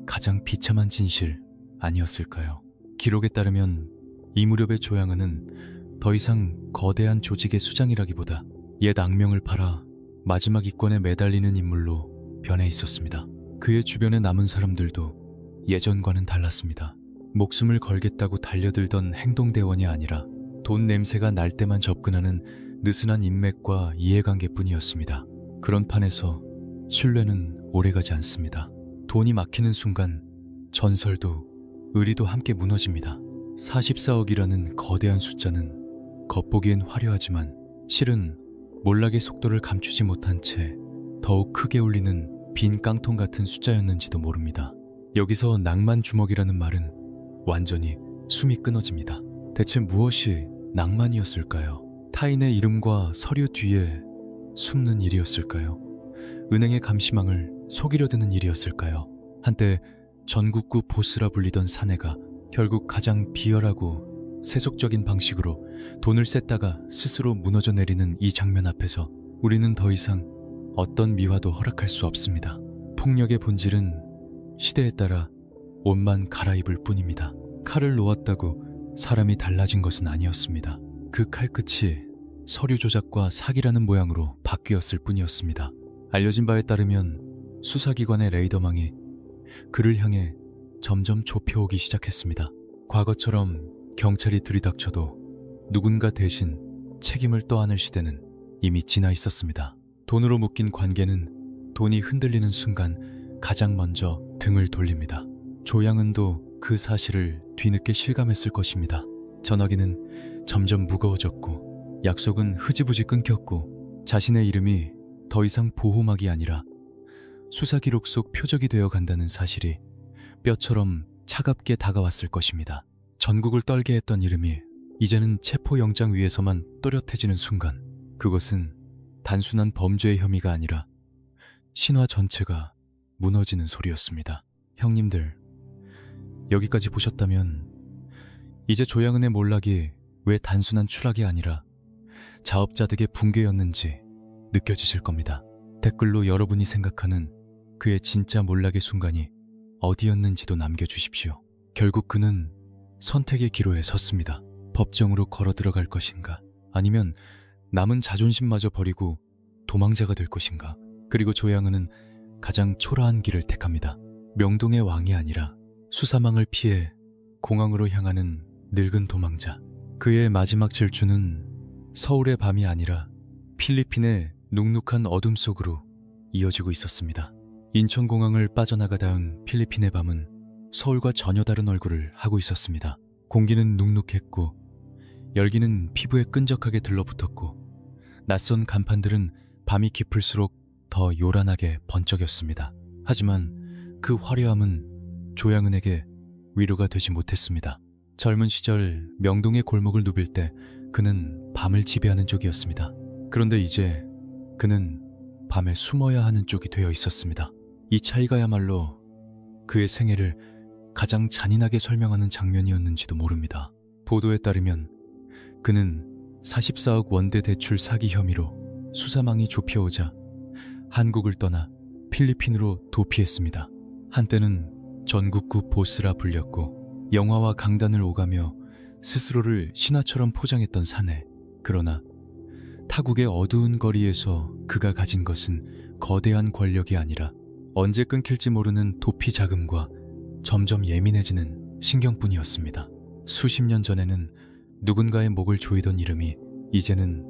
가장 비참한 진실 아니었을까요? 기록에 따르면 이 무렵의 조양은은 더 이상 거대한 조직의 수장이라기보다 옛 악명을 팔아 마지막 이권에 매달리는 인물로 변해 있었습니다. 그의 주변에 남은 사람들도 예전과는 달랐습니다. 목숨을 걸겠다고 달려들던 행동대원이 아니라 돈 냄새가 날 때만 접근하는 느슨한 인맥과 이해관계뿐이었습니다. 그런 판에서 신뢰는 오래가지 않습니다. 돈이 막히는 순간 전설도 의리도 함께 무너집니다. 44억이라는 거대한 숫자는 겉보기엔 화려하지만 실은 몰락의 속도를 감추지 못한 채 더욱 크게 울리는 빈 깡통 같은 숫자였는지도 모릅니다. 여기서 낭만 주먹이라는 말은 완전히 숨이 끊어집니다. 대체 무엇이 낭만이었을까요? 타인의 이름과 서류 뒤에 숨는 일이었을까요? 은행의 감시망을 속이려 드는 일이었을까요? 한때 전국구 보스라 불리던 사내가 결국 가장 비열하고 세속적인 방식으로 돈을 셌다가 스스로 무너져 내리는 이 장면 앞에서 우리는 더 이상 어떤 미화도 허락할 수 없습니다. 폭력의 본질은 시대에 따라 옷만 갈아입을 뿐입니다. 칼을 놓았다고 사람이 달라진 것은 아니었습니다. 그 칼끝이 서류 조작과 사기라는 모양으로 바뀌었을 뿐이었습니다. 알려진 바에 따르면 수사기관의 레이더망이 그를 향해 점점 좁혀오기 시작했습니다. 과거처럼 경찰이 들이닥쳐도 누군가 대신 책임을 떠안을 시대는 이미 지나 있었습니다. 돈으로 묶인 관계는 돈이 흔들리는 순간 가장 먼저 등을 돌립니다. 조양은도 그 사실을 뒤늦게 실감했을 것입니다. 전화기는 점점 무거워졌고 약속은 흐지부지 끊겼고 자신의 이름이 더 이상 보호막이 아니라 수사기록 속 표적이 되어 간다는 사실이 뼈처럼 차갑게 다가왔을 것입니다. 전국을 떨게 했던 이름이 이제는 체포영장 위에서만 또렷해지는 순간 그것은 단순한 범죄의 혐의가 아니라 신화 전체가 무너지는 소리였습니다. 형님들, 여기까지 보셨다면 이제 조양은의 몰락이 왜 단순한 추락이 아니라 자업자득의 붕괴였는지 느껴지실 겁니다. 댓글로 여러분이 생각하는 그의 진짜 몰락의 순간이 어디였는지도 남겨주십시오. 결국 그는 선택의 기로에 섰습니다. 법정으로 걸어 들어갈 것인가? 아니면 남은 자존심마저 버리고 도망자가 될 것인가? 그리고 조양은은 가장 초라한 길을 택합니다. 명동의 왕이 아니라 수사망을 피해 공항으로 향하는 늙은 도망자. 그의 마지막 질주는 서울의 밤이 아니라 필리핀의 눅눅한 어둠 속으로 이어지고 있었습니다. 인천공항을 빠져나가다 온 필리핀의 밤은 서울과 전혀 다른 얼굴을 하고 있었습니다. 공기는 눅눅했고 열기는 피부에 끈적하게 들러붙었고 낯선 간판들은 밤이 깊을수록 더 요란하게 번쩍였습니다. 하지만 그 화려함은 조양은에게 위로가 되지 못했습니다. 젊은 시절 명동의 골목을 누빌 때 그는 밤을 지배하는 쪽이었습니다. 그런데 이제 그는 밤에 숨어야 하는 쪽이 되어 있었습니다. 이 차이가야말로 그의 생애를 가장 잔인하게 설명하는 장면이었는지도 모릅니다. 보도에 따르면 그는 44억 원대 대출 사기 혐의로 수사망이 좁혀오자 한국을 떠나 필리핀으로 도피했습니다. 한때는 전국구 보스라 불렸고 영화와 강단을 오가며 스스로를 신화처럼 포장했던 사내. 그러나 타국의 어두운 거리에서 그가 가진 것은 거대한 권력이 아니라 언제 끊길지 모르는 도피 자금과 점점 예민해지는 신경뿐이었습니다. 수십 년 전에는 누군가의 목을 조이던 이름이 이제는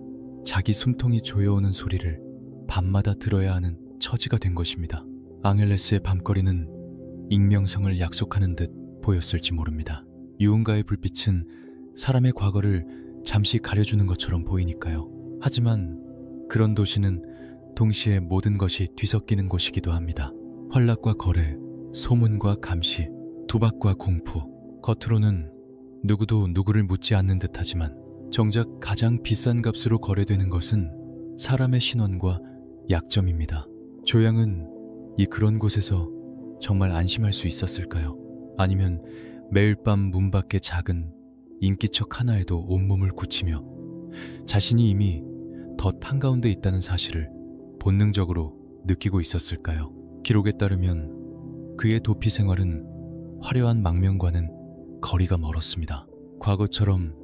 자기 숨통이 조여오는 소리를 밤마다 들어야 하는 처지가 된 것입니다. 앙헬레스의 밤거리는 익명성을 약속하는 듯 보였을지 모릅니다. 유흥가의 불빛은 사람의 과거를 잠시 가려주는 것처럼 보이니까요. 하지만 그런 도시는 동시에 모든 것이 뒤섞이는 곳이기도 합니다. 환락과 거래, 소문과 감시, 도박과 공포. 겉으로는 누구도 누구를 묻지 않는 듯하지만 정작 가장 비싼 값으로 거래되는 것은 사람의 신원과 약점입니다. 조양은 이 그런 곳에서 정말 안심할 수 있었을까요? 아니면 매일 밤 문 밖의 작은 인기척 하나에도 온몸을 굳히며 자신이 이미 덫 한가운데 있다는 사실을 본능적으로 느끼고 있었을까요? 기록에 따르면 그의 도피 생활은 화려한 망명과는 거리가 멀었습니다. 과거처럼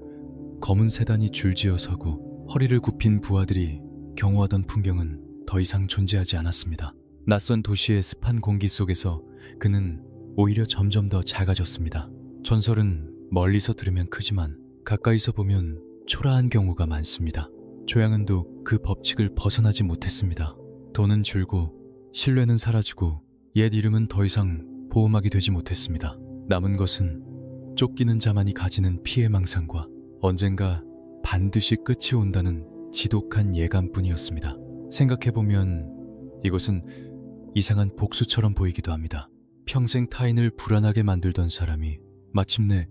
검은 세단이 줄지어 서고 허리를 굽힌 부하들이 경호하던 풍경은 더 이상 존재하지 않았습니다. 낯선 도시의 습한 공기 속에서 그는 오히려 점점 더 작아졌습니다. 전설은 멀리서 들으면 크지만 가까이서 보면 초라한 경우가 많습니다. 조양은도 그 법칙을 벗어나지 못했습니다. 돈은 줄고 신뢰는 사라지고 옛 이름은 더 이상 보호막이 되지 못했습니다. 남은 것은 쫓기는 자만이 가지는 피해망상과 언젠가 반드시 끝이 온다는 지독한 예감뿐이었습니다. 생각해보면 이것은 이상한 복수처럼 보이기도 합니다. 평생 타인을 불안하게 만들던 사람이 마침내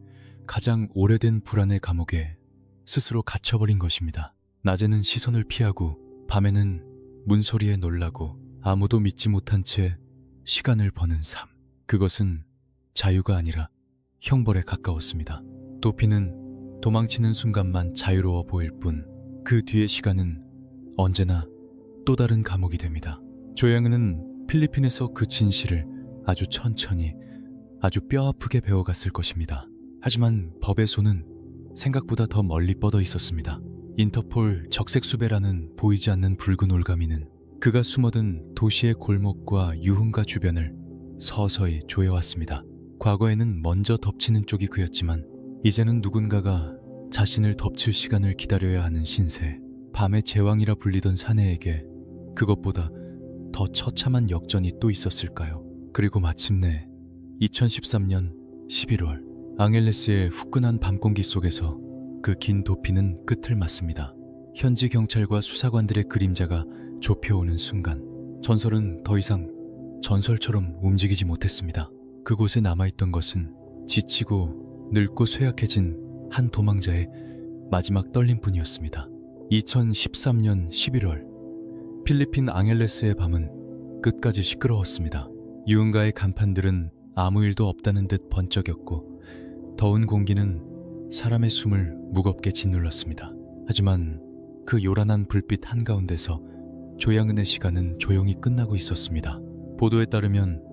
가장 오래된 불안의 감옥에 스스로 갇혀버린 것입니다. 낮에는 시선을 피하고 밤에는 문소리에 놀라고 아무도 믿지 못한 채 시간을 버는 삶. 그것은 자유가 아니라 형벌에 가까웠습니다. 도피는 도망치는 순간만 자유로워 보일 뿐 그 뒤의 시간은 언제나 또 다른 감옥이 됩니다. 조양은은 필리핀에서 그 진실을 아주 천천히 아주 뼈아프게 배워갔을 것입니다. 하지만 법의 손은 생각보다 더 멀리 뻗어 있었습니다. 인터폴 적색수배라는 보이지 않는 붉은 올가미는 그가 숨어든 도시의 골목과 유흥가 주변을 서서히 조여왔습니다. 과거에는 먼저 덮치는 쪽이 그였지만 이제는 누군가가 자신을 덮칠 시간을 기다려야 하는 신세, 밤의 제왕이라 불리던 사내에게 그것보다 더 처참한 역전이 또 있었을까요? 그리고 마침내 2013년 11월 앙헬레스의 후끈한 밤공기 속에서 그 긴 도피는 끝을 맞습니다. 현지 경찰과 수사관들의 그림자가 좁혀오는 순간 전설은 더 이상 전설처럼 움직이지 못했습니다. 그곳에 남아있던 것은 지치고 늙고 쇠약해진 한 도망자의 마지막 떨림뿐이었습니다. 2013년 11월 필리핀 앙헬레스의 밤은 끝까지 시끄러웠습니다. 유흥가의 간판들은 아무 일도 없다는 듯 번쩍였고 더운 공기는 사람의 숨을 무겁게 짓눌렀습니다. 하지만 그 요란한 불빛 한가운데서 조양은의 시간은 조용히 끝나고 있었습니다. 보도에 따르면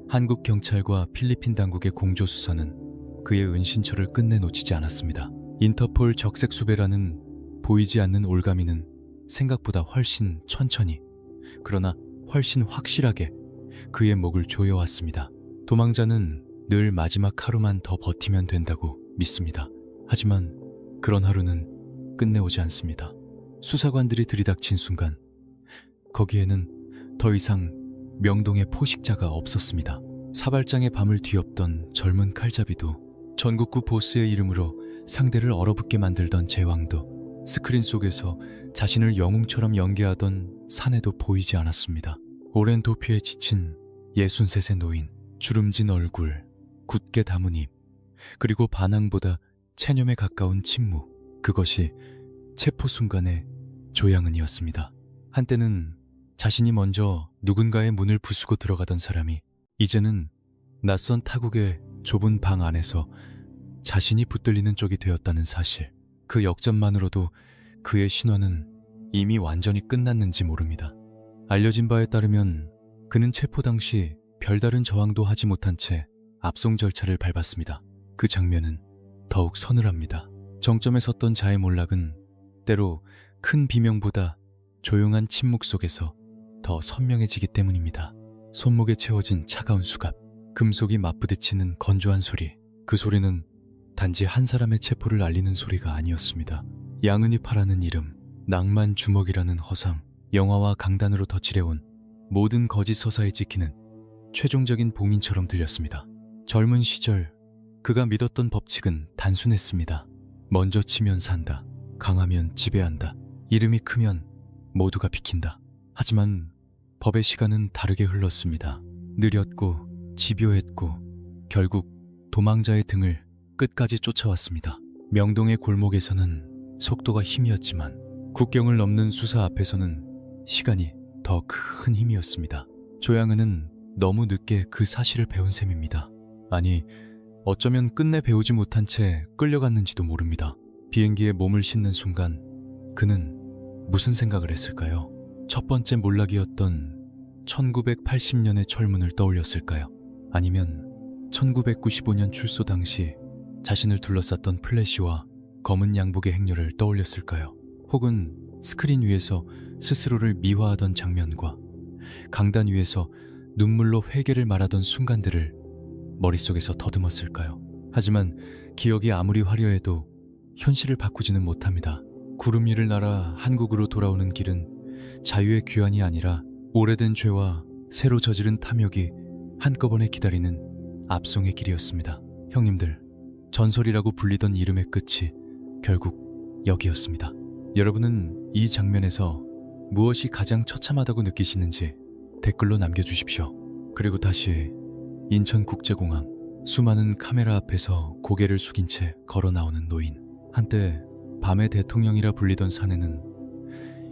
한국 경찰과 필리핀 당국의 공조수사는 그의 은신처를 끝내 놓치지 않았습니다. 인터폴 적색수배라는 보이지 않는 올가미는 생각보다 훨씬 천천히, 그러나 훨씬 확실하게 그의 목을 조여왔습니다. 도망자는 늘 마지막 하루만 더 버티면 된다고 믿습니다. 하지만 그런 하루는 끝내오지 않습니다. 수사관들이 들이닥친 순간 거기에는 더 이상 명동의 포식자가 없었습니다. 사발장의 밤을 뒤엎던 젊은 칼잡이도 전국구 보스의 이름으로 상대를 얼어붙게 만들던 제왕도 스크린 속에서 자신을 영웅처럼 연기하던 사내도 보이지 않았습니다. 오랜 도피에 지친 63세 노인, 주름진 얼굴, 굳게 담은 입, 그리고 반항보다 체념에 가까운 침묵. 그것이 체포 순간의 조양은이었습니다. 한때는 자신이 먼저 누군가의 문을 부수고 들어가던 사람이 이제는 낯선 타국의 좁은 방 안에서 자신이 붙들리는 쪽이 되었다는 사실. 그 역전만으로도 그의 신화는 이미 완전히 끝났는지 모릅니다. 알려진 바에 따르면 그는 체포 당시 별다른 저항도 하지 못한 채 압송 절차를 밟았습니다. 그 장면은 더욱 서늘합니다. 정점에 섰던 자의 몰락은 때로 큰 비명보다 조용한 침묵 속에서 더 선명해지기 때문입니다. 손목에 채워진 차가운 수갑, 금속이 맞부딪히는 건조한 소리. 그 소리는 단지 한 사람의 체포를 알리는 소리가 아니었습니다. 양은이파라는 이름, 낭만 주먹이라는 허상, 영화와 강단으로 덧칠해온 모든 거짓 서사에 찍히는 최종적인 봉인처럼 들렸습니다. 젊은 시절 그가 믿었던 법칙은 단순했습니다. 먼저 치면 산다. 강하면 지배한다. 이름이 크면 모두가 비킨다. 하지만 법의 시간은 다르게 흘렀습니다. 느렸고 집요했고 결국 도망자의 등을 끝까지 쫓아왔습니다. 명동의 골목에서는 속도가 힘이었지만 국경을 넘는 수사 앞에서는 시간이 더 큰 힘이었습니다. 조양은은 너무 늦게 그 사실을 배운 셈입니다. 아니, 어쩌면 끝내 배우지 못한 채 끌려갔는지도 모릅니다. 비행기에 몸을 싣는 순간 그는 무슨 생각을 했을까요? 첫 번째 몰락이었던 1980년의 철문을 떠올렸을까요? 아니면 1995년 출소 당시 자신을 둘러쌌던 플래시와 검은 양복의 행렬을 떠올렸을까요? 혹은 스크린 위에서 스스로를 미화하던 장면과 강단 위에서 눈물로 회개를 말하던 순간들을 머릿속에서 더듬었을까요? 하지만 기억이 아무리 화려해도 현실을 바꾸지는 못합니다. 구름 위를 날아 한국으로 돌아오는 길은 자유의 귀환이 아니라 오래된 죄와 새로 저지른 탐욕이 한꺼번에 기다리는 압송의 길이었습니다. 형님들, 전설이라고 불리던 이름의 끝이 결국 여기였습니다. 여러분은 이 장면에서 무엇이 가장 처참하다고 느끼시는지 댓글로 남겨주십시오. 그리고 다시 인천국제공항, 수많은 카메라 앞에서 고개를 숙인 채 걸어 나오는 노인. 한때 밤의 대통령이라 불리던 사내는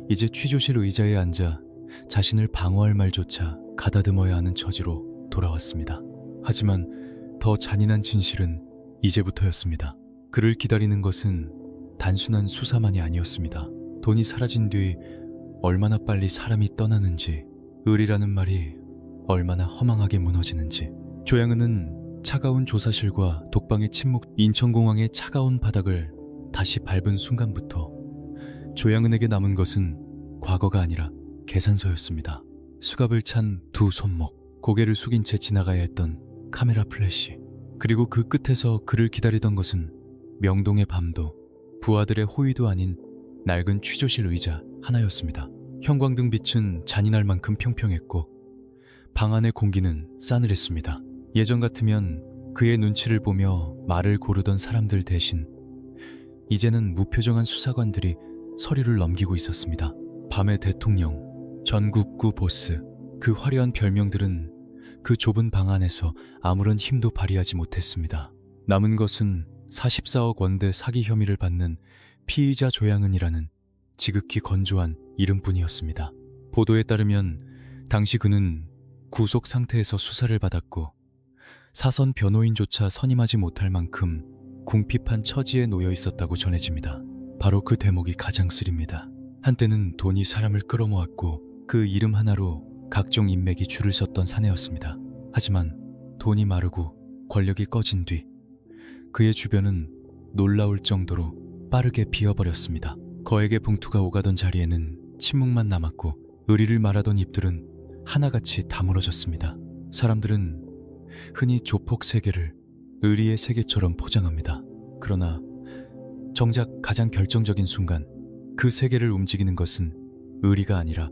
이제 취조실 의자에 앉아 자신을 방어할 말조차 가다듬어야 하는 처지로 돌아왔습니다. 하지만 더 잔인한 진실은 이제부터였습니다. 그를 기다리는 것은 단순한 수사만이 아니었습니다. 돈이 사라진 뒤 얼마나 빨리 사람이 떠나는지, 의리라는 말이 얼마나 허망하게 무너지는지. 조양은은 차가운 조사실과 독방의 침묵, 인천공항의 차가운 바닥을 다시 밟은 순간부터 조양은에게 남은 것은 과거가 아니라 계산서였습니다. 수갑을 찬 두 손목, 고개를 숙인 채 지나가야 했던 카메라 플래시, 그리고 그 끝에서 그를 기다리던 것은 명동의 밤도 부하들의 호위도 아닌 낡은 취조실 의자 하나였습니다. 형광등 빛은 잔인할 만큼 평평했고 방 안의 공기는 싸늘했습니다. 예전 같으면 그의 눈치를 보며 말을 고르던 사람들 대신 이제는 무표정한 수사관들이 서류를 넘기고 있었습니다. 밤의 대통령, 전국구 보스, 그 화려한 별명들은 그 좁은 방 안에서 아무런 힘도 발휘하지 못했습니다. 남은 것은 44억 원대 사기 혐의를 받는 피의자 조양은이라는 지극히 건조한 이름뿐이었습니다. 보도에 따르면 당시 그는 구속 상태에서 수사를 받았고 사선 변호인조차 선임하지 못할 만큼 궁핍한 처지에 놓여 있었다고 전해집니다. 바로 그 대목이 가장 쓰립니다. 한때는 돈이 사람을 끌어모았고 그 이름 하나로 각종 인맥이 줄을 섰던 사내였습니다. 하지만 돈이 마르고 권력이 꺼진 뒤 그의 주변은 놀라울 정도로 빠르게 비어버렸습니다. 거액의 봉투가 오가던 자리에는 침묵만 남았고 의리를 말하던 입들은 하나같이 다물어졌습니다. 사람들은 흔히 조폭 세계를 의리의 세계처럼 포장합니다. 그러나 정작 가장 결정적인 순간 그 세계를 움직이는 것은 의리가 아니라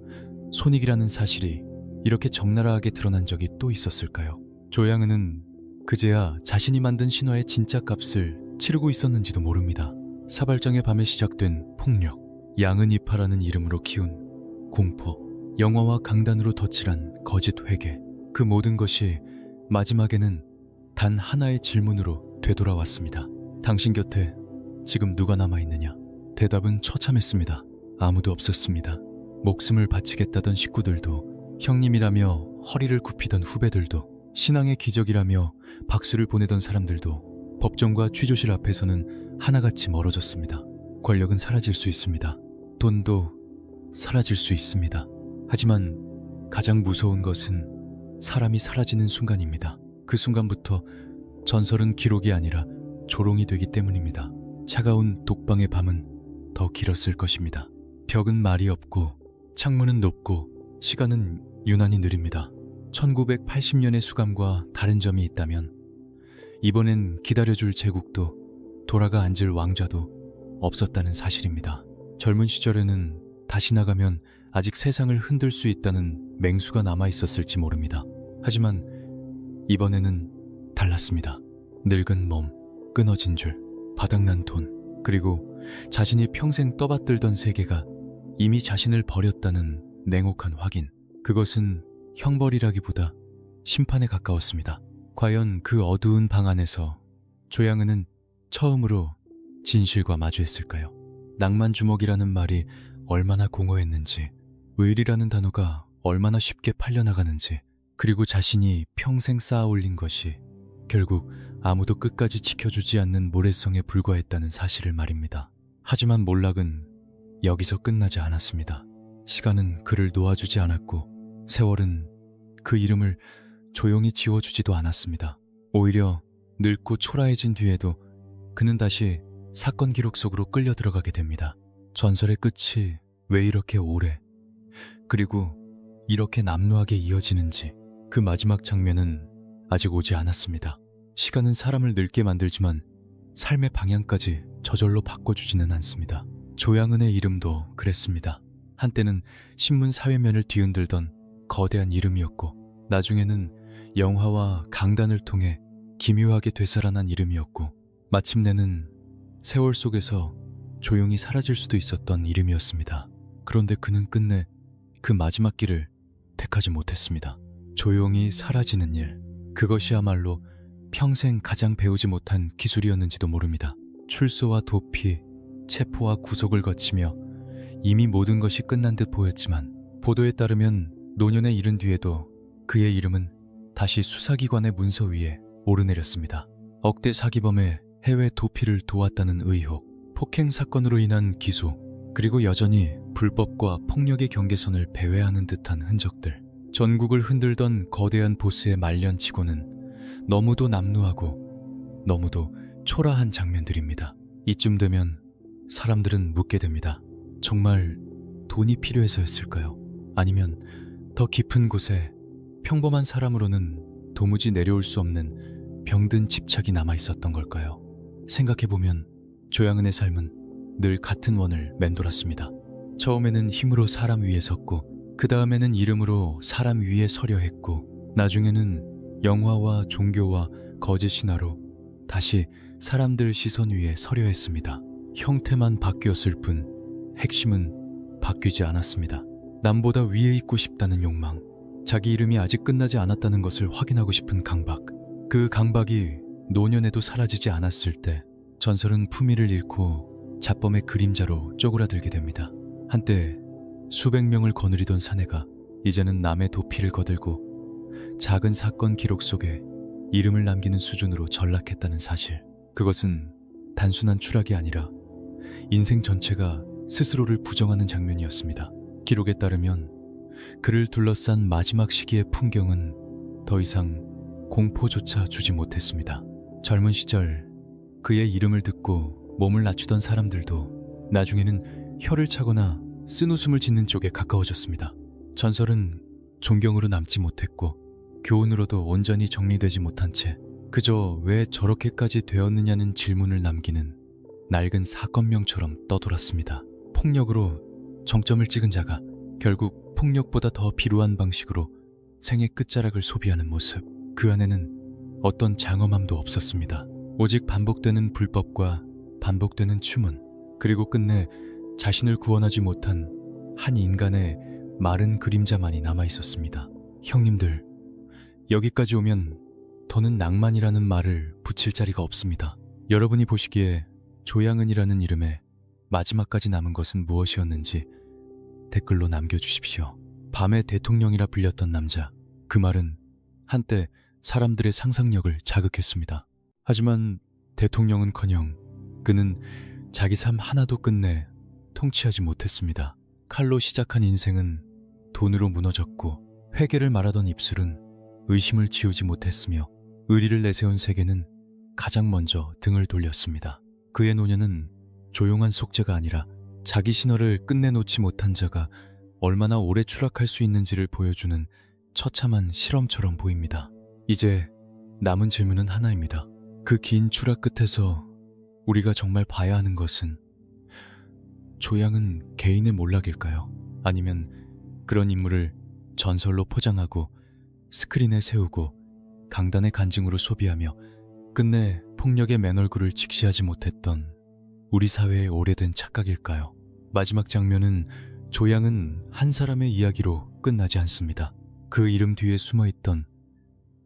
손익이라는 사실이 이렇게 적나라하게 드러난 적이 또 있었을까요? 조양은은 그제야 자신이 만든 신화의 진짜 값을 치르고 있었는지도 모릅니다. 사발장의 밤에 시작된 폭력, 양은이파라는 이름으로 키운 공포, 영화와 강단으로 덧칠한 거짓 회개, 그 모든 것이 마지막에는 단 하나의 질문으로 되돌아왔습니다. 당신 곁에 지금 누가 남아있느냐? 대답은 처참했습니다. 아무도 없었습니다. 목숨을 바치겠다던 식구들도, 형님이라며 허리를 굽히던 후배들도, 신앙의 기적이라며 박수를 보내던 사람들도 법정과 취조실 앞에서는 하나같이 멀어졌습니다. 권력은 사라질 수 있습니다. 돈도 사라질 수 있습니다. 하지만 가장 무서운 것은 사람이 사라지는 순간입니다. 그 순간부터 전설은 기록이 아니라 조롱이 되기 때문입니다. 차가운 독방의 밤은 더 길었을 것입니다. 벽은 말이 없고 창문은 높고 시간은 유난히 느립니다. 1980년의 수감과 다른 점이 있다면 이번엔 기다려줄 제국도 돌아가 앉을 왕좌도 없었다는 사실입니다. 젊은 시절에는 다시 나가면 아직 세상을 흔들 수 있다는 맹수가 남아있었을지 모릅니다. 하지만 이번에는 달랐습니다. 늙은 몸, 끊어진 줄, 바닥난 돈, 그리고 자신이 평생 떠받들던 세계가 이미 자신을 버렸다는 냉혹한 확인. 그것은 형벌이라기보다 심판에 가까웠습니다. 과연 그 어두운 방 안에서 조양은은 처음으로 진실과 마주했을까요? 낭만 주먹이라는 말이 얼마나 공허했는지, 의리라는 단어가 얼마나 쉽게 팔려나가는지, 그리고 자신이 평생 쌓아올린 것이 결국 아무도 끝까지 지켜주지 않는 모래성에 불과했다는 사실을 말입니다. 하지만 몰락은 여기서 끝나지 않았습니다. 시간은 그를 놓아주지 않았고 세월은 그 이름을 조용히 지워주지도 않았습니다. 오히려 늙고 초라해진 뒤에도 그는 다시 사건 기록 속으로 끌려 들어가게 됩니다. 전설의 끝이 왜 이렇게 오래, 그리고 이렇게 남루하게 이어지는지, 그 마지막 장면은 아직 오지 않았습니다. 시간은 사람을 늙게 만들지만 삶의 방향까지 저절로 바꿔주지는 않습니다. 조양은의 이름도 그랬습니다. 한때는 신문 사회면을 뒤흔들던 거대한 이름이었고, 나중에는 영화와 강단을 통해 기묘하게 되살아난 이름이었고, 마침내는 세월 속에서 조용히 사라질 수도 있었던 이름이었습니다. 그런데 그는 끝내 그 마지막 길을 택하지 못했습니다. 조용히 사라지는 일, 그것이야말로 평생 가장 배우지 못한 기술이었는지도 모릅니다. 출소와 도피, 체포와 구속을 거치며 이미 모든 것이 끝난 듯 보였지만, 보도에 따르면 노년에 이른 뒤에도 그의 이름은 다시 수사기관의 문서 위에 오르내렸습니다. 억대 사기범의 해외 도피를 도왔다는 의혹, 폭행 사건으로 인한 기소, 그리고 여전히 불법과 폭력의 경계선을 배회하는 듯한 흔적들. 전국을 흔들던 거대한 보스의 말년치고는 너무도 남루하고 너무도 초라한 장면들입니다. 이쯤 되면 사람들은 묻게 됩니다. 정말 돈이 필요해서였을까요? 아니면 더 깊은 곳에 평범한 사람으로는 도무지 내려올 수 없는 병든 집착이 남아있었던 걸까요? 생각해보면 조양은의 삶은 늘 같은 원을 맴돌았습니다. 처음에는 힘으로 사람 위에 섰고, 그 다음에는 이름으로 사람 위에 서려 했고, 나중에는 영화와 종교와 거짓 신화로 다시 사람들 시선 위에 서려 했습니다. 형태만 바뀌었을 뿐 핵심은 바뀌지 않았습니다. 남보다 위에 있고 싶다는 욕망, 자기 이름이 아직 끝나지 않았다는 것을 확인하고 싶은 강박, 그 강박이 노년에도 사라지지 않았을 때 전설은 품위를 잃고 자범의 그림자로 쪼그라들게 됩니다. 한때 수백 명을 거느리던 사내가 이제는 남의 도피를 거들고 작은 사건 기록 속에 이름을 남기는 수준으로 전락했다는 사실, 그것은 단순한 추락이 아니라 인생 전체가 스스로를 부정하는 장면이었습니다. 기록에 따르면 그를 둘러싼 마지막 시기의 풍경은 더 이상 공포조차 주지 못했습니다. 젊은 시절 그의 이름을 듣고 몸을 낮추던 사람들도 나중에는 혀를 차거나 쓴웃음을 짓는 쪽에 가까워졌습니다. 전설은 존경으로 남지 못했고 교훈으로도 온전히 정리되지 못한 채 그저 왜 저렇게까지 되었느냐는 질문을 남기는 낡은 사건명처럼 떠돌았습니다. 폭력으로 정점을 찍은 자가 결국 폭력보다 더 비루한 방식으로 생의 끝자락을 소비하는 모습, 그 안에는 어떤 장엄함도 없었습니다. 오직 반복되는 불법과 반복되는 추문, 그리고 끝내 자신을 구원하지 못한 한 인간의 마른 그림자만이 남아있었습니다. 형님들, 여기까지 오면 더는 낭만이라는 말을 붙일 자리가 없습니다. 여러분이 보시기에 조양은이라는 이름에 마지막까지 남은 것은 무엇이었는지 댓글로 남겨주십시오. 밤의 대통령이라 불렸던 남자, 그 말은 한때 사람들의 상상력을 자극했습니다. 하지만 대통령은커녕 그는 자기 삶 하나도 끝내 통치하지 못했습니다. 칼로 시작한 인생은 돈으로 무너졌고, 회개를 말하던 입술은 의심을 지우지 못했으며, 의리를 내세운 세계는 가장 먼저 등을 돌렸습니다. 그의 노년은 조용한 속죄가 아니라 자기 신화를 끝내놓지 못한 자가 얼마나 오래 추락할 수 있는지를 보여주는 처참한 실험처럼 보입니다. 이제 남은 질문은 하나입니다. 그 긴 추락 끝에서 우리가 정말 봐야 하는 것은 조양은 개인의 몰락일까요? 아니면 그런 인물을 전설로 포장하고 스크린에 세우고 강단의 간증으로 소비하며 끝내 폭력의 맨얼굴을 직시하지 못했던 우리 사회의 오래된 착각일까요? 마지막 장면은 조양은 한 사람의 이야기로 끝나지 않습니다. 그 이름 뒤에 숨어있던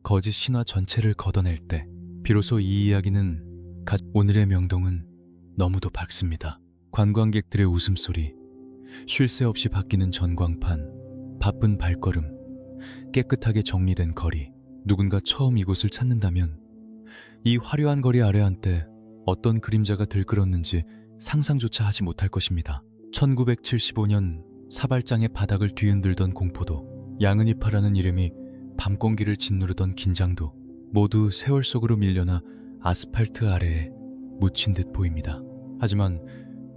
거짓 신화 전체를 걷어낼 때 비로소 이 이야기는 오늘의 명동은 너무도 밝습니다. 관광객들의 웃음소리, 쉴 새 없이 바뀌는 전광판, 바쁜 발걸음, 깨끗하게 정리된 거리. 누군가 처음 이곳을 찾는다면 이 화려한 거리 아래 한때 어떤 그림자가 들끓었는지 상상조차 하지 못할 것입니다. 1975년 사발장의 바닥을 뒤흔들던 공포도, 양은이파라는 이름이 밤 공기를 짓누르던 긴장도 모두 세월 속으로 밀려나 아스팔트 아래에 묻힌 듯 보입니다. 하지만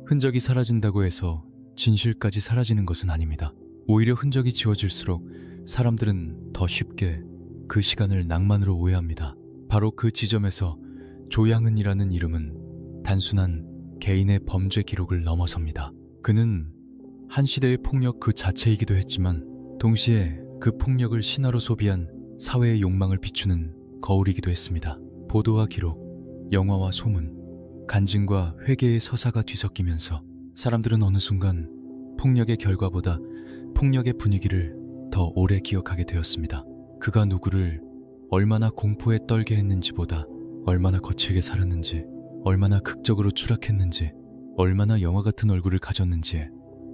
흔적이 사라진다고 해서 진실까지 사라지는 것은 아닙니다. 오히려 흔적이 지워질수록 사람들은 더 쉽게 그 시간을 낭만으로 오해합니다. 바로 그 지점에서 조양은이라는 이름은 단순한 개인의 범죄 기록을 넘어섭니다. 그는 한 시대의 폭력 그 자체이기도 했지만 동시에 그 폭력을 신화로 소비한 사회의 욕망을 비추는 거울이기도 했습니다. 보도와 기록, 영화와 소문, 간증과 회개의 서사가 뒤섞이면서 사람들은 어느 순간 폭력의 결과보다 폭력의 분위기를 더 오래 기억하게 되었습니다. 그가 누구를 얼마나 공포에 떨게 했는지보다 얼마나 거칠게 살았는지, 얼마나 극적으로 추락했는지, 얼마나 영화 같은 얼굴을 가졌는지에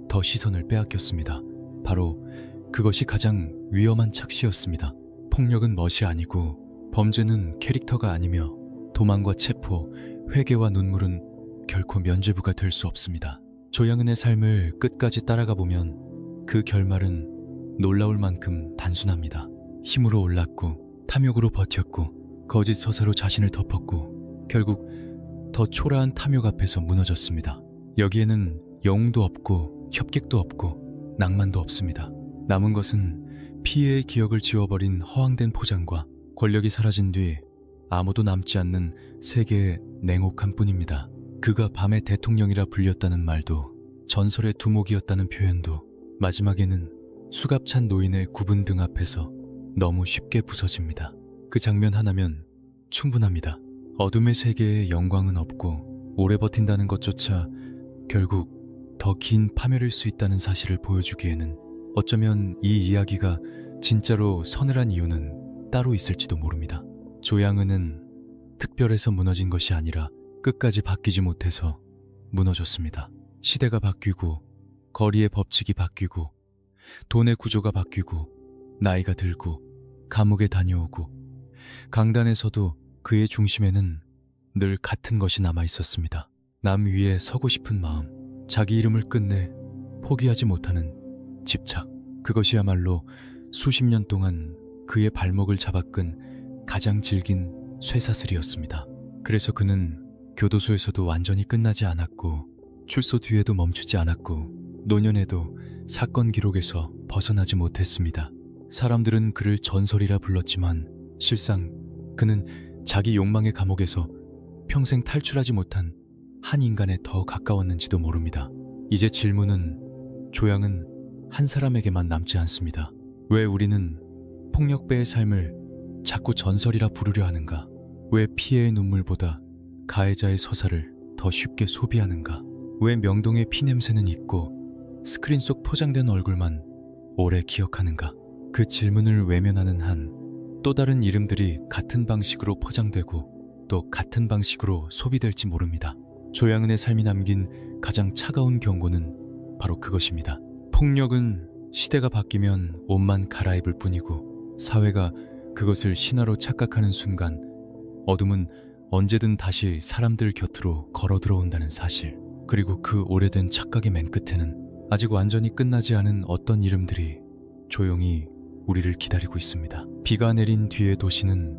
더 시선을 빼앗겼습니다. 바로 그것이 가장 위험한 착시였습니다. 폭력은 멋이 아니고 범죄는 캐릭터가 아니며 도망과 체포, 회개와 눈물은 결코 면죄부가 될 수 없습니다. 조양은의 삶을 끝까지 따라가 보면 그 결말은 놀라울 만큼 단순합니다. 힘으로 올랐고 탐욕으로 버텼고 거짓 서사로 자신을 덮었고 결국 더 초라한 탐욕 앞에서 무너졌습니다. 여기에는 영웅도 없고 협객도 없고 낭만도 없습니다. 남은 것은 피해의 기억을 지워버린 허황된 포장과 권력이 사라진 뒤 아무도 남지 않는 세계의 냉혹함 뿐입니다. 그가 밤의 대통령이라 불렸다는 말도, 전설의 두목이었다는 표현도 마지막에는 수갑찬 노인의 굽은 등 앞에서 너무 쉽게 부서집니다. 그 장면 하나면 충분합니다. 어둠의 세계에 영광은 없고 오래 버틴다는 것조차 결국 더 긴 파멸일 수 있다는 사실을 보여주기에는 어쩌면 이 이야기가 진짜로 서늘한 이유는 따로 있을지도 모릅니다. 조양은은 특별해서 무너진 것이 아니라 끝까지 바뀌지 못해서 무너졌습니다. 시대가 바뀌고 거리의 법칙이 바뀌고 돈의 구조가 바뀌고 나이가 들고 감옥에 다녀오고 강단에서도 그의 중심에는 늘 같은 것이 남아 있었습니다. 남 위에 서고 싶은 마음, 자기 이름을 끝내 포기하지 못하는 집착. 그것이야말로 수십 년 동안 그의 발목을 잡아끈 가장 질긴 쇠사슬이었습니다. 그래서 그는 교도소에서도 완전히 끝나지 않았고 출소 뒤에도 멈추지 않았고 노년에도 사건 기록에서 벗어나지 못했습니다. 사람들은 그를 전설이라 불렀지만 실상 그는 자기 욕망의 감옥에서 평생 탈출하지 못한 한 인간에 더 가까웠는지도 모릅니다. 이제 질문은 조양은 한 사람에게만 남지 않습니다. 왜 우리는 폭력배의 삶을 자꾸 전설이라 부르려 하는가? 왜 피해의 눈물보다 가해자의 서사를 더 쉽게 소비하는가? 왜 명동의 피냄새는 있고 스크린 속 포장된 얼굴만 오래 기억하는가? 그 질문을 외면하는 한 또 다른 이름들이 같은 방식으로 포장되고 또 같은 방식으로 소비될지 모릅니다. 조양은의 삶이 남긴 가장 차가운 경고는 바로 그것입니다. 폭력은 시대가 바뀌면 옷만 갈아입을 뿐이고 사회가 그것을 신화로 착각하는 순간 어둠은 언제든 다시 사람들 곁으로 걸어 들어온다는 사실. 그리고 그 오래된 착각의 맨 끝에는 아직 완전히 끝나지 않은 어떤 이름들이 조용히 우리를 기다리고 있습니다. 비가 내린 뒤의 도시는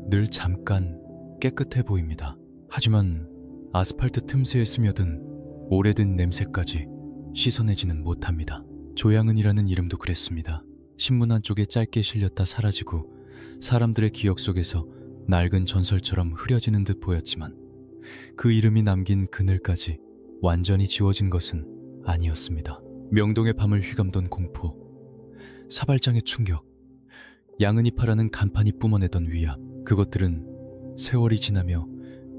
늘 잠깐 깨끗해 보입니다. 하지만 아스팔트 틈새에 스며든 오래된 냄새까지 씻어내지는 못합니다. 조양은이라는 이름도 그랬습니다. 신문 한쪽에 짧게 실렸다 사라지고 사람들의 기억 속에서 낡은 전설처럼 흐려지는 듯 보였지만 그 이름이 남긴 그늘까지 완전히 지워진 것은 아니었습니다. 명동의 밤을 휘감던 공포, 사발장의 충격, 양은이파라는 간판이 뿜어내던 위압, 그것들은 세월이 지나며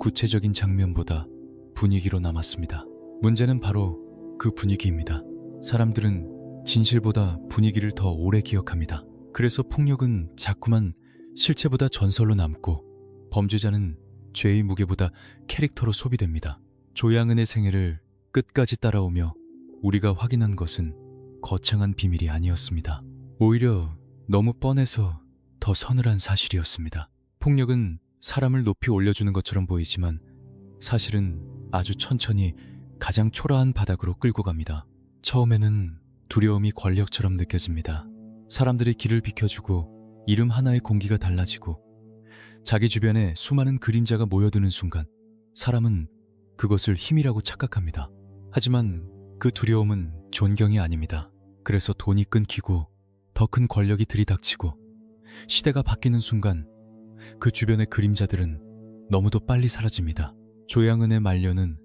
구체적인 장면보다 분위기로 남았습니다. 문제는 바로 그 분위기입니다. 사람들은 진실보다 분위기를 더 오래 기억합니다. 그래서 폭력은 자꾸만 실체보다 전설로 남고 범죄자는 죄의 무게보다 캐릭터로 소비됩니다. 조양은의 생애를 끝까지 따라오며 우리가 확인한 것은 거창한 비밀이 아니었습니다. 오히려 너무 뻔해서 더 서늘한 사실이었습니다. 폭력은 사람을 높이 올려주는 것처럼 보이지만 사실은 아주 천천히 가장 초라한 바닥으로 끌고 갑니다. 처음에는 두려움이 권력처럼 느껴집니다. 사람들이 길을 비켜주고 이름 하나의 공기가 달라지고 자기 주변에 수많은 그림자가 모여드는 순간 사람은 그것을 힘이라고 착각합니다. 하지만 그 두려움은 존경이 아닙니다. 그래서 돈이 끊기고 더 큰 권력이 들이닥치고 시대가 바뀌는 순간 그 주변의 그림자들은 너무도 빨리 사라집니다. 조양은의 말년은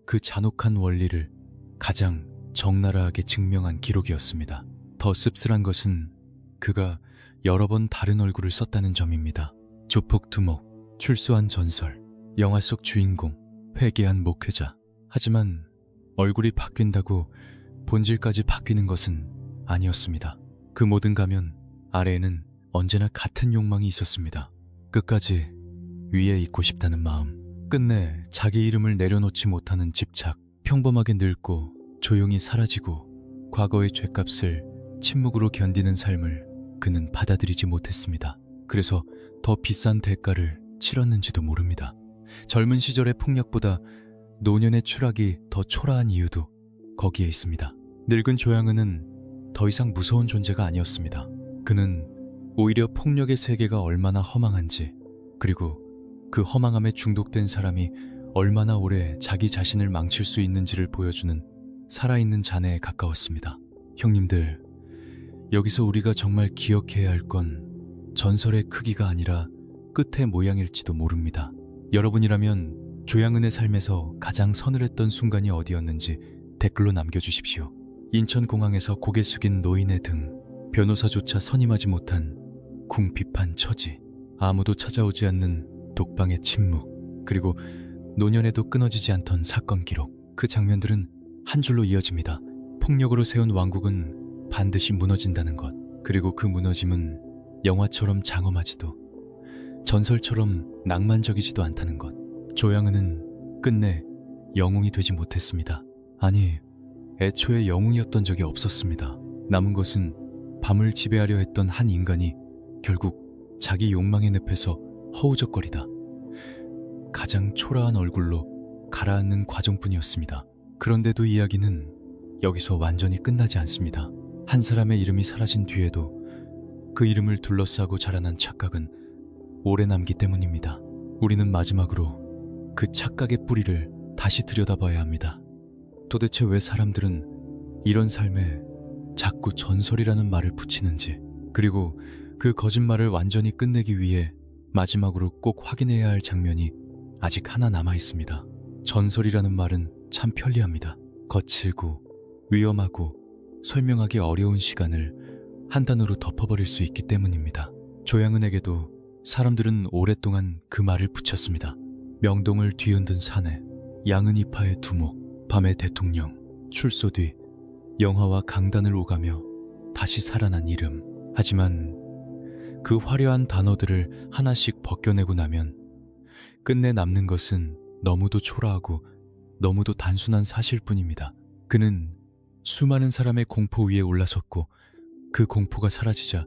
그 잔혹한 원리를 가장 적나라하게 증명한 기록이었습니다. 더 씁쓸한 것은 그가 여러 번 다른 얼굴을 썼다는 점입니다. 조폭두목, 출소한 전설, 영화 속 주인공, 회개한 목회자. 하지만 얼굴이 바뀐다고 본질까지 바뀌는 것은 아니었습니다. 그 모든 가면 아래에는 언제나 같은 욕망이 있었습니다. 끝까지 위에 있고 싶다는 마음, 끝내 자기 이름을 내려놓지 못하는 집착, 평범하게 늙고 조용히 사라지고 과거의 죗값을 침묵으로 견디는 삶을 그는 받아들이지 못했습니다. 그래서 더 비싼 대가를 치렀는지도 모릅니다. 젊은 시절의 폭력보다 노년의 추락이 더 초라한 이유도 거기에 있습니다. 늙은 조양은은 더 이상 무서운 존재가 아니었습니다. 그는 오히려 폭력의 세계가 얼마나 허망한지, 그리고 그 허망함에 중독된 사람이 얼마나 오래 자기 자신을 망칠 수 있는지를 보여주는 살아있는 잔해에 가까웠습니다. 형님들, 여기서 우리가 정말 기억해야 할 건 전설의 크기가 아니라 끝의 모양일지도 모릅니다. 여러분이라면 조양은의 삶에서 가장 서늘했던 순간이 어디였는지 댓글로 남겨주십시오. 인천공항에서 고개 숙인 노인의 등, 변호사조차 선임하지 못한 궁핍한 처지, 아무도 찾아오지 않는 독방의 침묵, 그리고 노년에도 끊어지지 않던 사건 기록. 그 장면들은 한 줄로 이어집니다. 폭력으로 세운 왕국은 반드시 무너진다는 것, 그리고 그 무너짐은 영화처럼 장엄하지도 전설처럼 낭만적이지도 않다는 것. 조양은은 끝내 영웅이 되지 못했습니다. 아니, 애초에 영웅이었던 적이 없었습니다. 남은 것은 밤을 지배하려 했던 한 인간이 결국 자기 욕망의 늪에서 허우적거리다 가장 초라한 얼굴로 가라앉는 과정뿐이었습니다. 그런데도 이야기는 여기서 완전히 끝나지 않습니다. 한 사람의 이름이 사라진 뒤에도 그 이름을 둘러싸고 자라난 착각은 오래 남기 때문입니다. 우리는 마지막으로 그 착각의 뿌리를 다시 들여다봐야 합니다. 도대체 왜 사람들은 이런 삶에 자꾸 전설이라는 말을 붙이는지, 그리고 그 거짓말을 완전히 끝내기 위해 마지막으로 꼭 확인해야 할 장면이 아직 하나 남아 있습니다. 전설이라는 말은 참 편리합니다. 거칠고 위험하고 설명하기 어려운 시간을 한 단어로 덮어버릴 수 있기 때문입니다. 조양은에게도 사람들은 오랫동안 그 말을 붙였습니다. 명동을 뒤흔든 사내, 양은이파의 두목, 밤의 대통령, 출소 뒤 영화와 강단을 오가며 다시 살아난 이름. 하지만 그 화려한 단어들을 하나씩 벗겨내고 나면 끝내 남는 것은 너무도 초라하고 너무도 단순한 사실뿐입니다. 그는 수많은 사람의 공포 위에 올라섰고 그 공포가 사라지자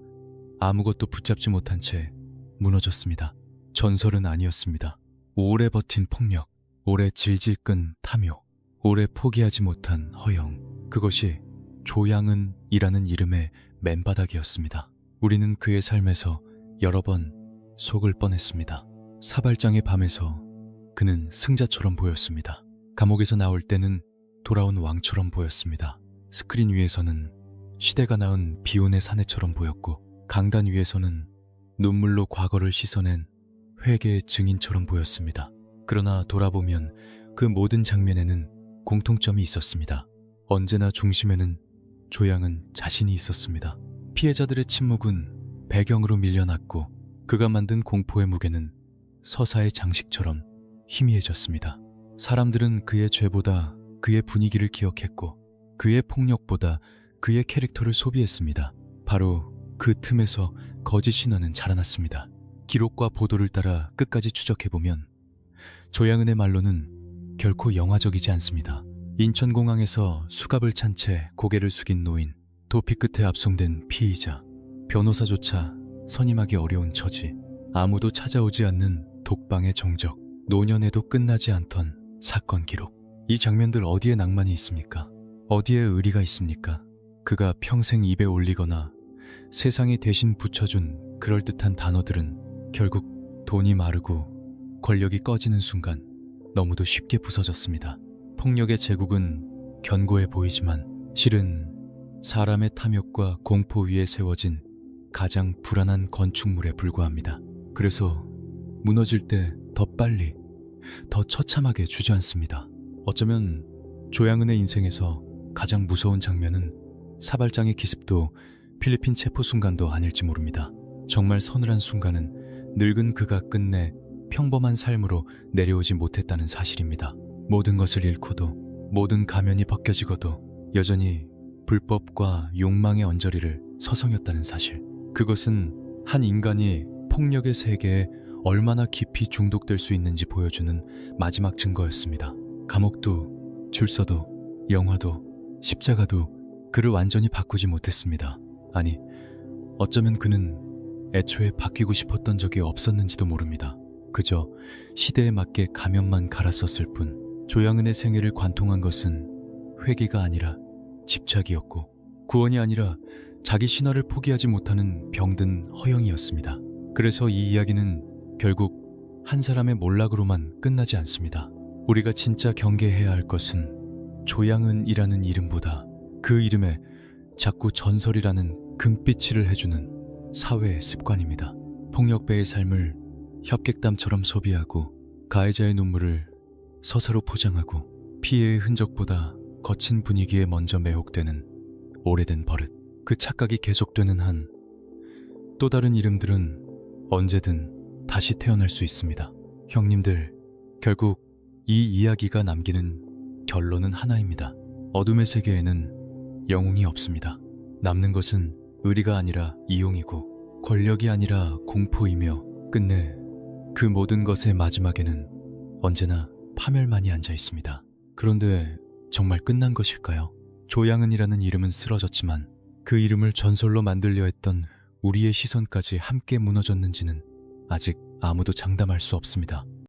아무것도 붙잡지 못한 채 무너졌습니다. 전설은 아니었습니다. 오래 버틴 폭력, 오래 질질 끈 탐욕, 오래 포기하지 못한 허영, 그것이 조양은이라는 이름의 맨바닥이었습니다. 우리는 그의 삶에서 여러 번 속을 뻔했습니다. 사발장의 밤에서 그는 승자처럼 보였습니다. 감옥에서 나올 때는 돌아온 왕처럼 보였습니다. 스크린 위에서는 시대가 낳은 비운의 사내처럼 보였고, 강단 위에서는 눈물로 과거를 씻어낸 회개의 증인처럼 보였습니다. 그러나 돌아보면 그 모든 장면에는 공통점이 있었습니다. 언제나 중심에는 조양은 자신이 있었습니다. 피해자들의 침묵은 배경으로 밀려났고 그가 만든 공포의 무게는 서사의 장식처럼 희미해졌습니다. 사람들은 그의 죄보다 그의 분위기를 기억했고 그의 폭력보다 그의 캐릭터를 소비했습니다. 바로 그 틈에서 거짓 신화는 자라났습니다. 기록과 보도를 따라 끝까지 추적해보면 조양은의 말로는 결코 영화적이지 않습니다. 인천공항에서 수갑을 찬 채 고개를 숙인 노인, 도피 끝에 압송된 피의자, 변호사조차 선임하기 어려운 처지, 아무도 찾아오지 않는 독방의 정적, 노년에도 끝나지 않던 사건 기록. 이 장면들 어디에 낭만이 있습니까? 어디에 의리가 있습니까? 그가 평생 입에 올리거나 세상이 대신 붙여준 그럴듯한 단어들은 결국 돈이 마르고 권력이 꺼지는 순간 너무도 쉽게 부서졌습니다. 폭력의 제국은 견고해 보이지만 실은 사람의 탐욕과 공포 위에 세워진 가장 불안한 건축물에 불과합니다. 그래서 무너질 때 더 빨리, 더 처참하게 주저앉습니다. 어쩌면 조양은의 인생에서 가장 무서운 장면은 사발장의 기습도 필리핀 체포 순간도 아닐지 모릅니다. 정말 서늘한 순간은 늙은 그가 끝내 평범한 삶으로 내려오지 못했다는 사실입니다. 모든 것을 잃고도, 모든 가면이 벗겨지고도 여전히 불법과 욕망의 언저리를 서성였다는 사실. 그것은 한 인간이 폭력의 세계에 얼마나 깊이 중독될 수 있는지 보여주는 마지막 증거였습니다. 감옥도, 줄서도, 영화도, 십자가도 그를 완전히 바꾸지 못했습니다. 아니, 어쩌면 그는 애초에 바뀌고 싶었던 적이 없었는지도 모릅니다. 그저 시대에 맞게 가면만 갈았었을 뿐. 조양은의 생애를 관통한 것은 회개가 아니라 집착이었고, 구원이 아니라 자기 신화를 포기하지 못하는 병든 허영이었습니다. 그래서 이 이야기는 결국 한 사람의 몰락으로만 끝나지 않습니다. 우리가 진짜 경계해야 할 것은 조양은이라는 이름보다 그 이름에 자꾸 전설이라는 금빛칠을 해주는 사회의 습관입니다. 폭력배의 삶을 협객담처럼 소비하고 가해자의 눈물을 서사로 포장하고 피해의 흔적보다 거친 분위기에 먼저 매혹되는 오래된 버릇. 그 착각이 계속되는 한 또 다른 이름들은 언제든 다시 태어날 수 있습니다. 형님들, 결국 이 이야기가 남기는 결론은 하나입니다. 어둠의 세계에는 영웅이 없습니다. 남는 것은 의리가 아니라 이용이고 권력이 아니라 공포이며 끝내 그 모든 것의 마지막에는 언제나 파멸만이 앉아 있습니다. 그런데 정말 끝난 것일까요? 조양은이라는 이름은 쓰러졌지만 그 이름을 전설로 만들려 했던 우리의 시선까지 함께 무너졌는지는 아직 아무도 장담할 수 없습니다.